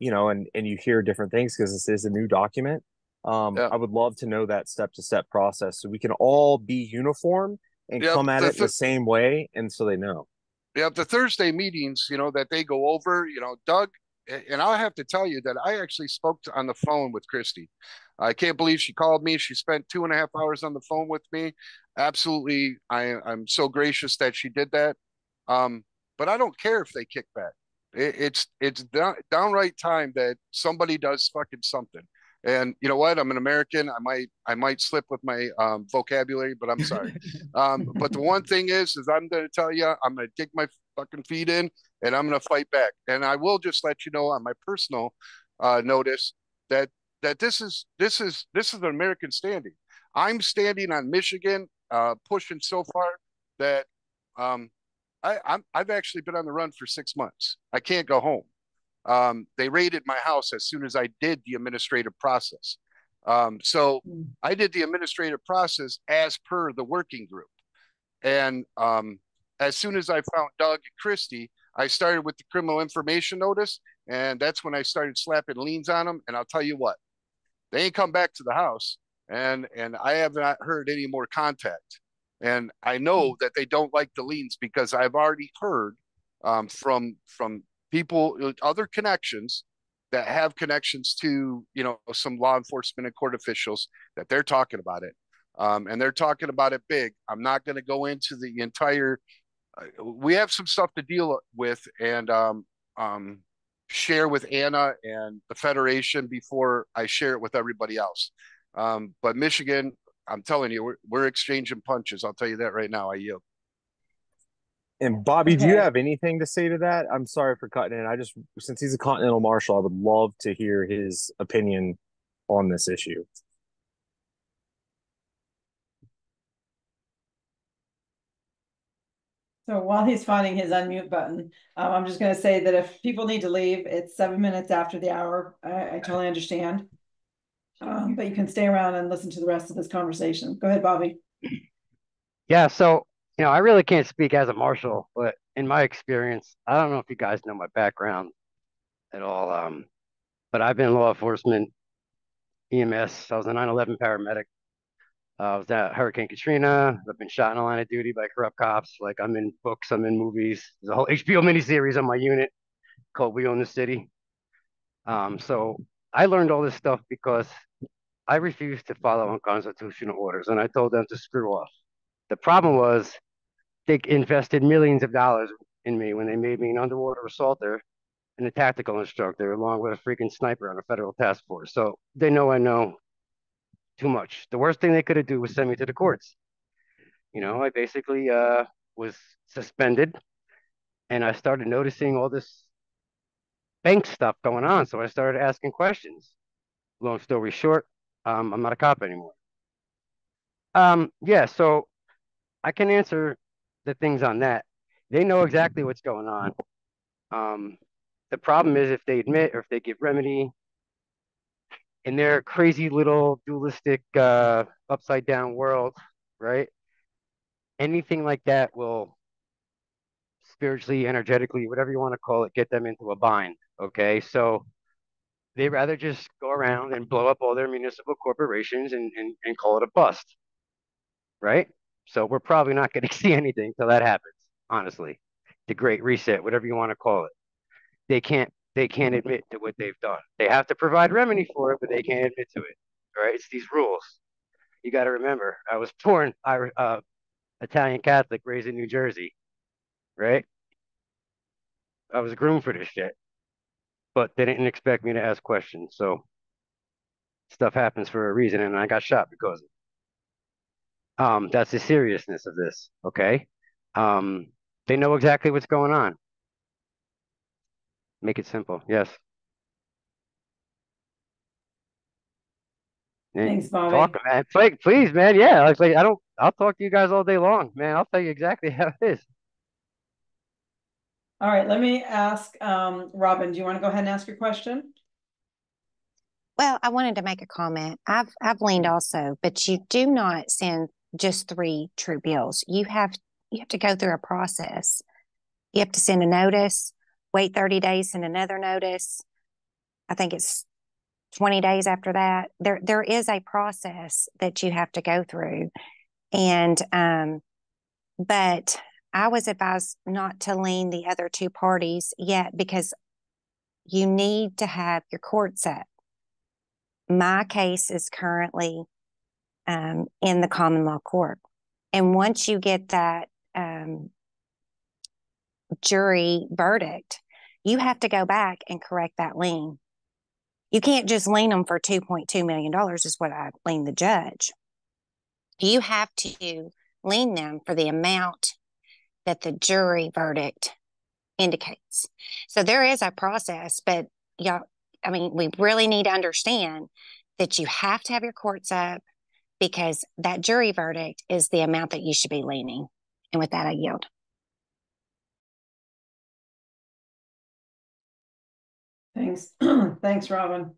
and you hear different things because this is a new document. I would love to know that step-to-step process so we can all be uniform and come at it the same way, and so they know. Yeah, the Thursday meetings, that they go over, Doug, and I'll have to tell you that I actually spoke on the phone with Christy. I can't believe she called me. She spent 2.5 hours on the phone with me. Absolutely, I'm so gracious that she did that. But I don't care if they kick back. It's downright time that somebody does fucking something. And you know what? I'm an American. I might slip with my vocabulary, but I'm sorry. But the one thing is I'm going to tell you, I'm going to dig my fucking feet in, and I'm going to fight back. And I will just let you know on my personal notice that this is an American standing. I'm standing on Michigan, pushing so far that I've actually been on the run for 6 months. I can't go home. They raided my house as soon as I did the administrative process. So I did the administrative process as per the working group. And as soon as I found Doug and Christy, I started with the criminal information notice. And that's when I started slapping liens on them. And I'll tell you what, they ain't come back to the house. And I have not heard any more contact. And I know that they don't like the liens because I've already heard from people, other connections that have connections to, you know, some law enforcement and court officials, that they're talking about it. And they're talking about it big. I'm not going to go into the entire, we have some stuff to deal with and share with Anna and the Federation before I share it with everybody else. But Michigan, I'm telling you, we're exchanging punches. I'll tell you that right now. I yield. And Bobby, do you Okay. have anything to say to that? I'm sorry for cutting in. I just, since he's a Continental Marshal, I would love to hear his opinion on this issue. So while he's finding his unmute button, I'm just going to say that if people need to leave, it's 7 minutes after the hour. I totally understand. But you can stay around and listen to the rest of this conversation. Go ahead, Bobby. Yeah, so I really can't speak as a marshal, but in my experience, I don't know if you guys know my background at all. But I've been in law enforcement, EMS. I was a 9/11 paramedic. I was at Hurricane Katrina. I've been shot in the line of duty by corrupt cops. Like, I'm in books, I'm in movies. There's a whole HBO miniseries on my unit called We Own the City. So I learned all this stuff because I refused to follow unconstitutional orders, and I told them to screw off. The problem was they invested millions of dollars in me when they made me an underwater assaulter and a tactical instructor, along with a freaking sniper on a federal task force. So they know I know too much. The worst thing they could have do was send me to the courts. I basically was suspended, and I started noticing all this bank stuff going on. So I started asking questions. Long story short, I'm not a cop anymore. Yeah, so I can answer the things on that. They know exactly what's going on. The problem is if they admit or if they give remedy in their crazy little dualistic upside down world, right? Anything like that will spiritually, energetically, whatever you want to call it, get them into a bind. Okay. So they rather just go around and blow up all their municipal corporations and call it a bust. Right. So we're probably not going to see anything till that happens, honestly. The great reset, whatever you want to call it. They can't admit to what they've done. They have to provide remedy for it, but they can't admit to it. Right? It's these rules. You got to remember, I was born Italian Catholic, raised in New Jersey. Right? I was groomed for this shit, but they didn't expect me to ask questions. So stuff happens for a reason, and I got shot because of it. That's the seriousness of this. Okay. Um, they know exactly what's going on. Make it simple. Yes. Thanks, Bobby. Talk, man. Please, man. Yeah. Like I don't. I'll talk to you guys all day long, man. I'll tell you exactly how it is. All right. Let me ask Robin. Do you want to go ahead and ask your question? Well, I wanted to make a comment. I've leaned also, but you do not send just 3 true bills. You have to go through a process. You have to send a notice, wait 30 days, send another notice. I think it's 20 days after that. There is a process that you have to go through. And but I was advised not to lean the other 2 parties yet because you need to have your court set. My case is currently in the common law court. And once you get that jury verdict, you have to go back and correct that lien. You can't just lien them for $2.2 million is what I lien the judge. You have to lien them for the amount that the jury verdict indicates. So there is a process, but we really need to understand that you have to have your courts up because that jury verdict is the amount that you should be leaning. And with that, I yield. Thanks. Thanks, Robin.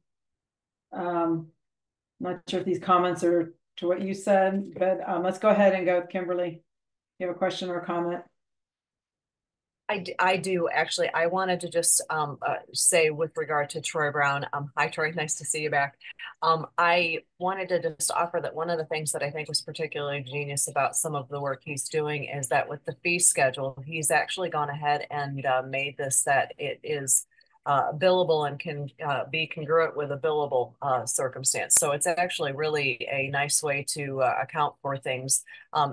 Not sure if these comments are to what you said, but let's go ahead and go with Kimberly. You have a question or a comment? I do actually. I wanted to just say with regard to Troy Brown. Hi, Troy. Nice to see you back. I wanted to just offer that one of the things that I think was particularly genius about some of the work he's doing is that with the fee schedule, he's actually gone ahead and made this that it is billable and can be congruent with a billable circumstance. So it's actually really a nice way to account for things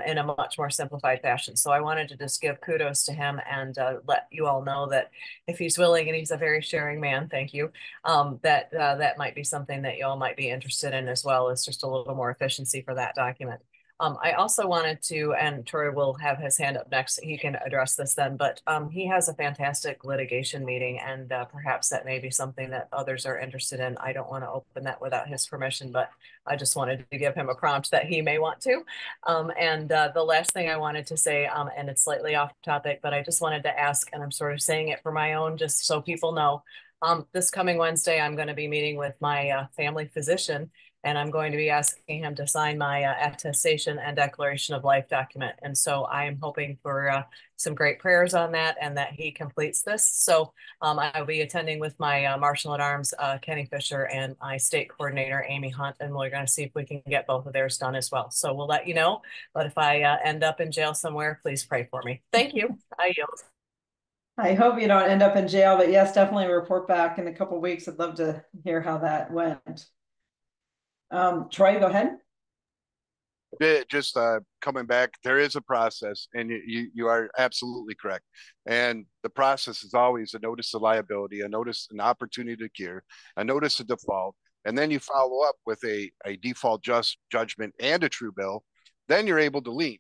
in a much more simplified fashion. So I wanted to just give kudos to him and let you all know that if he's willing, and he's a very sharing man, thank you, that that might be something that you all might be interested in as well, as just a little more efficiency for that document. I also wanted to, and Troy will have his hand up next, he can address this then, but he has a fantastic litigation meeting, and perhaps that may be something that others are interested in. I don't want to open that without his permission, but I just wanted to give him a prompt that he may want to. And the last thing I wanted to say, and it's slightly off topic, but I just wanted to ask, and I'm sort of saying it for my own, just so people know, this coming Wednesday, I'm going to be meeting with my family physician, and I'm going to be asking him to sign my attestation and declaration of life document. And so I am hoping for some great prayers on that and that he completes this. So I'll be attending with my Marshal at Arms, Kenny Fisher, and my state coordinator, Amy Hunt, and we're going to see if we can get both of theirs done as well. So we'll let you know. But if I end up in jail somewhere, please pray for me. Thank you. I yield. I hope you don't end up in jail, but yes, definitely report back in a couple of weeks. I'd love to hear how that went. Troy, go ahead. Just coming back, there is a process, and you are absolutely correct. And the process is always a notice of liability, a notice, an opportunity to cure, a notice of default, and then you follow up with a default judgment and a true bill. Then you're able to lien.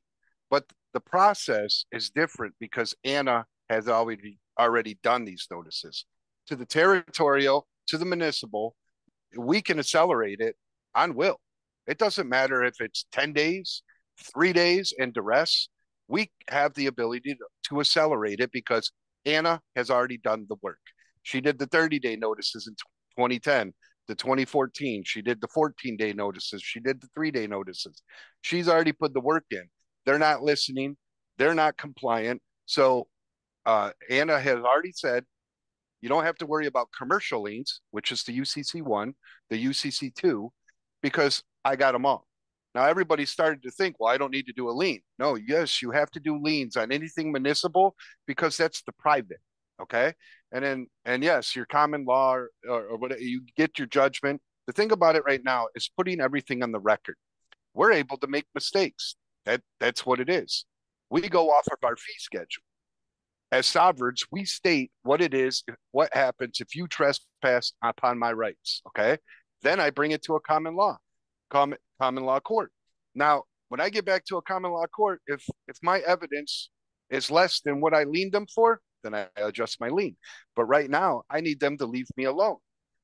But the process is different because Anna has already done these notices. To the territorial, to the municipal, we can accelerate it on will. It doesn't matter if it's 10 days, 3 days, and duress. We have the ability to accelerate it because Anna has already done the work. She did the 30-day notices in 2010, the 2014. She did the 14-day notices. She did the 3-day notices. She's already put the work in. They're not listening. They're not compliant. So Anna has already said, you don't have to worry about commercial liens, which is the UCC 1, the UCC 2, because I got them all. Now everybody started to think, well, I don't need to do a lien. No, yes, you have to do liens on anything municipal because that's the private, okay? And yes, your common law or whatever, you get your judgment. The thing about it right now is putting everything on the record. We're able to make mistakes. That's what it is. We go off of our fee schedule. As sovereigns, we state what it is, what happens if you trespass upon my rights, okay? Then I bring it to a common law court. Now, when I get back to a common law court, if my evidence is less than what I liened them for, then I adjust my lien. But right now, I need them to leave me alone.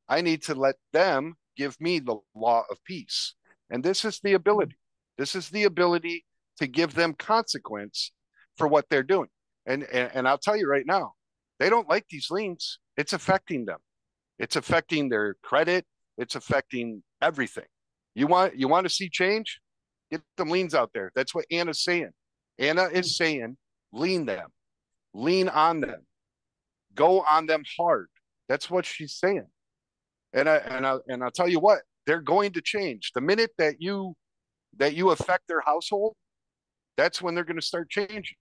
I need to let them give me the law of peace. And this is the ability. This is the ability to give them consequence for what they're doing. And I'll tell you right now, they don't like these liens. It's affecting them. It's affecting their credit. It's affecting everything. You want to see change? Get them liens out there. That's what Anna's saying. Anna is saying, lien them, lean on them, go on them hard. That's what she's saying. And I'll tell you what, they're going to change. The minute that you affect their household, that's when they're going to start changing.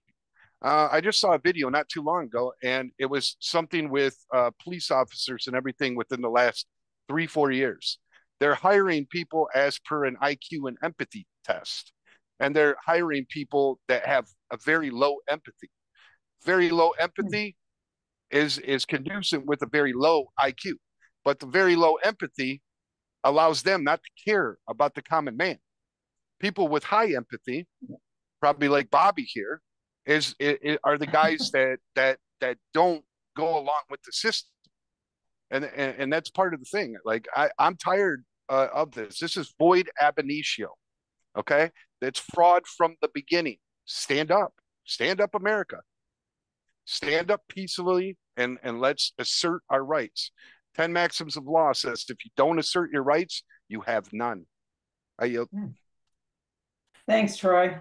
I just saw a video not too long ago, and it was something with police officers and everything within the last 3-4 years. They're hiring people as per an IQ and empathy test, and they're hiring people that have a very low empathy. Very low empathy is conducive with a very low IQ, but the very low empathy allows them not to care about the common man. People with high empathy, probably like Bobby here, are the guys that don't go along with the system, and that's part of the thing. Like I'm tired of this. This is void ab initio, okay? It's fraud from the beginning. Stand up, America. Stand up peacefully, and let's assert our rights. 10 Maxims of Law says if you don't assert your rights, you have none. I yield. Thanks, Troy.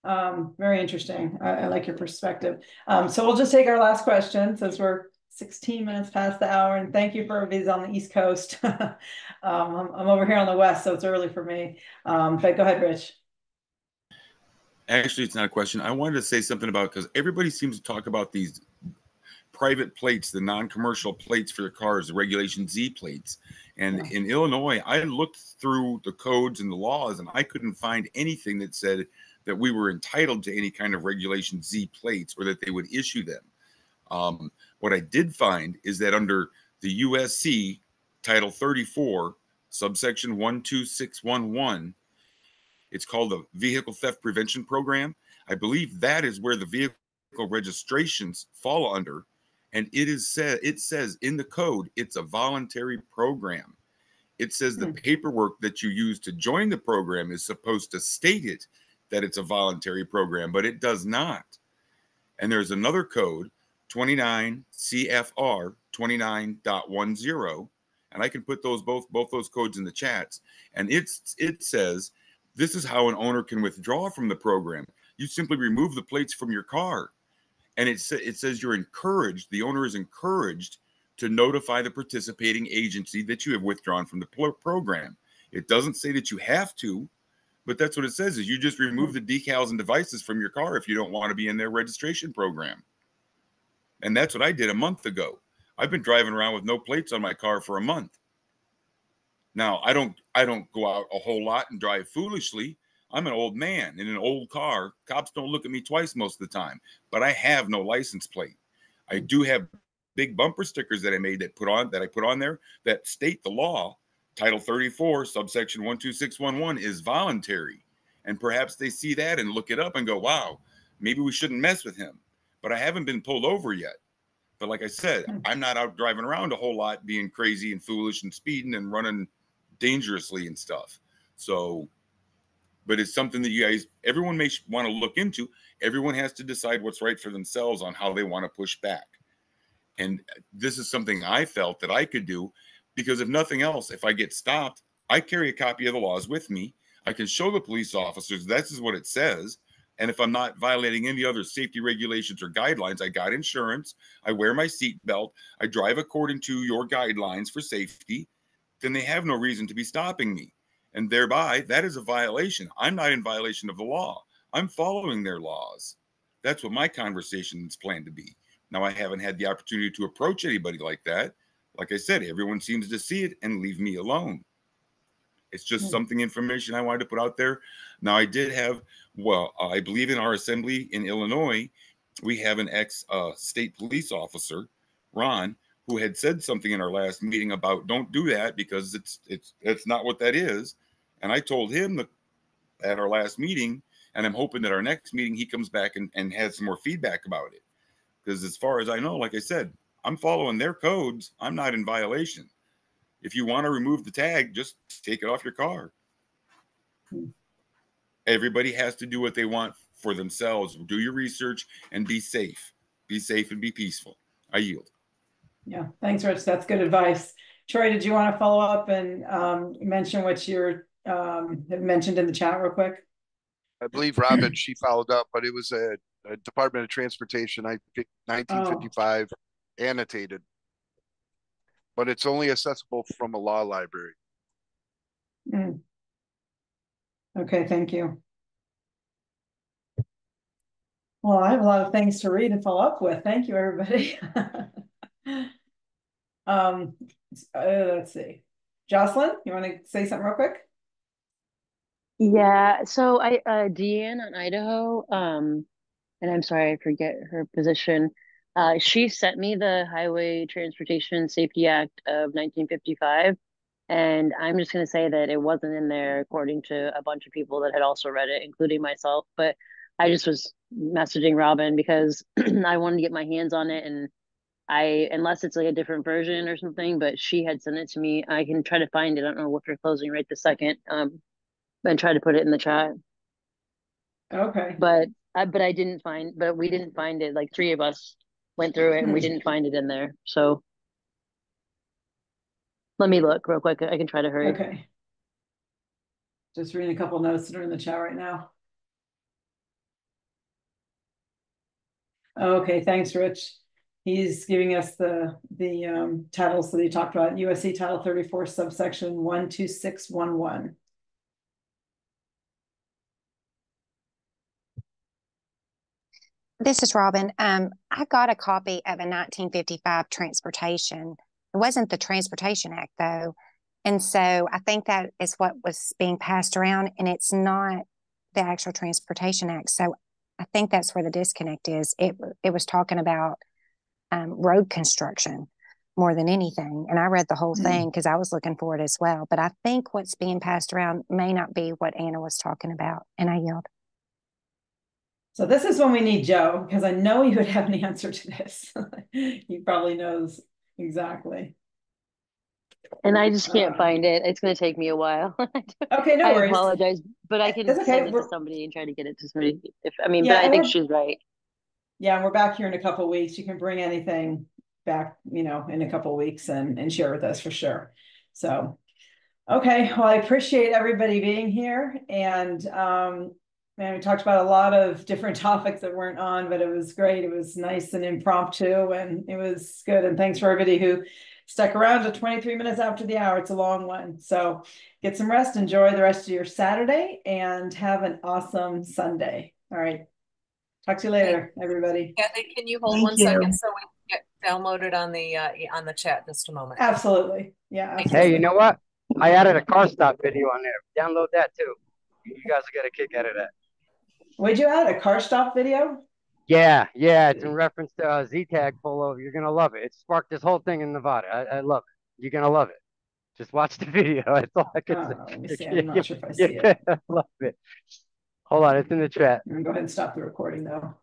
Very interesting. I like your perspective. So we'll just take our last question since we're 16 minutes past the hour, and thank you for everybody on the East Coast. I'm over here on the West, so it's early for me. But go ahead, Rich. Actually, it's not a question. I wanted to say something about, because everybody seems to talk about these private plates, the non-commercial plates for the cars, the Regulation Z plates. And Yeah. in Illinois, I looked through the codes and the laws, and I couldn't find anything that said that we were entitled to any kind of Regulation Z plates or that they would issue them. What I did find is that under the USC Title 34, subsection 12611, it's called the Vehicle Theft Prevention Program. I believe that is where the vehicle registrations fall under. And it says in the code, it's a voluntary program. It says the paperwork that you use to join the program is supposed to state it that it's a voluntary program, but it does not. And there's another code, 29 CFR 29.10, and I can put those both those codes in the chats. And it says this is how an owner can withdraw from the program. You simply remove the plates from your car. And it says you're encouraged, the owner is encouraged to notify the participating agency that you have withdrawn from the program. It doesn't say that you have to, but that's what it says, is you just remove the decals and devices from your car if you don't want to be in their registration program. And that's what I did a month ago. I've been driving around with no plates on my car for a month. Now, I don't go out a whole lot and drive foolishly. I'm an old man in an old car. Cops don't look at me twice most of the time, but I have no license plate. I do have big bumper stickers that I made that I put on there that state the law. Title 34, subsection 12611 is voluntary. And perhaps they see that and look it up and go, wow, maybe we shouldn't mess with him. But I haven't been pulled over yet. But like I said, I'm not out driving around a whole lot being crazy and foolish and speeding and running dangerously and stuff. So, but it's something that everyone may want to look into. Everyone has to decide what's right for themselves on how they want to push back. And this is something I felt that I could do, because if nothing else, if I get stopped, I carry a copy of the laws with me. I can show the police officers this is what it says. And if I'm not violating any other safety regulations or guidelines, I got insurance, I wear my seatbelt, I drive according to your guidelines for safety, then they have no reason to be stopping me. And thereby, that is a violation. I'm not in violation of the law. I'm following their laws. That's what my conversation is planned to be. Now, I haven't had the opportunity to approach anybody like that. Like I said, everyone seems to see it and leave me alone. It's just information I wanted to put out there. Now, I did have, I believe in our assembly in Illinois, we have an ex-state police officer, Ron, who had said something in our last meeting about don't do that because it's not what that is. And I told him at our last meeting, and I'm hoping that our next meeting he comes back and has some more feedback about it. Because as far as I know, like I said, I'm following their codes. I'm not in violation. If you want to remove the tag, just take it off your car. Everybody has to do what they want for themselves. Do your research and be safe. Be safe and be peaceful. I yield. Yeah, thanks, Rich. That's good advice. Troy, did you want to follow up and mention what you had mentioned in the chat real quick? I believe Robin, she followed up, but it was a Department of Transportation, 1955, annotated. But it's only accessible from a law library. Okay, thank you. Well, I have a lot of things to read and follow up with. Thank you, everybody. Let's see. Jocelyn, you want to say something real quick? Yeah, so Deanne in Idaho, and I'm sorry, I forget her position. She sent me the Highway Transportation Safety Act of 1955, and I'm just going to say that it wasn't in there according to a bunch of people that had also read it, including myself. But I just was messaging Robin because I wanted to get my hands on it, and unless it's like a different version or something, but she had sent it to me. I can try to find it. I don't know if you're closing right this second, and try to put it in the chat. Okay. But we didn't find it. Like three of us went through it and we didn't find it in there. So let me look real quick. I can try to hurry. Okay. Just reading a couple notes that are in the chat right now. Okay, thanks, Rich. He's giving us the titles that he talked about. USC Title 34, subsection 12611. This is Robin. I got a copy of a 1955 transportation. It wasn't the Transportation Act, though. And so I think that is what was being passed around, and it's not the actual Transportation Act. So I think that's where the disconnect is. It was talking about road construction more than anything. And I read the whole thing because I was looking for it as well. But I think what's being passed around may not be what Anna was talking about. And I yield. So this is when we need Joe, because I know he would have an answer to this. He probably knows exactly. And I just can't find it. It's going to take me a while. Okay, no I worries. apologize, but I can It's okay. send it to somebody and try to get it to somebody. But I think she's right. Yeah, we're back here in a couple of weeks. You can bring anything back, in a couple of weeks and share with us for sure. So, okay. Well, I appreciate everybody being here. And we talked about a lot of different topics that weren't on, but it was great. It was nice and impromptu and it was good. And thanks for everybody who stuck around to 23 minutes after the hour. It's a long one. So get some rest, enjoy the rest of your Saturday, and have an awesome Sunday. All right. Talk to you later, everybody. Kathy, can you hold one second so we get downloaded on the chat just a moment? Absolutely. Yeah, absolutely. Hey, you know what? I added a car stop video on there. Download that too. You guys will get a kick out of that. What'd you add? A car stop video? Yeah, it's in reference to Z-Tag polo. You're gonna love it. It sparked this whole thing in Nevada. I love it. You're gonna love it. Just watch the video. That's all I can say. Let me see. I'm not sure if I see it. I love it. Hold on, it's in the chat. I'm gonna go ahead and stop the recording though.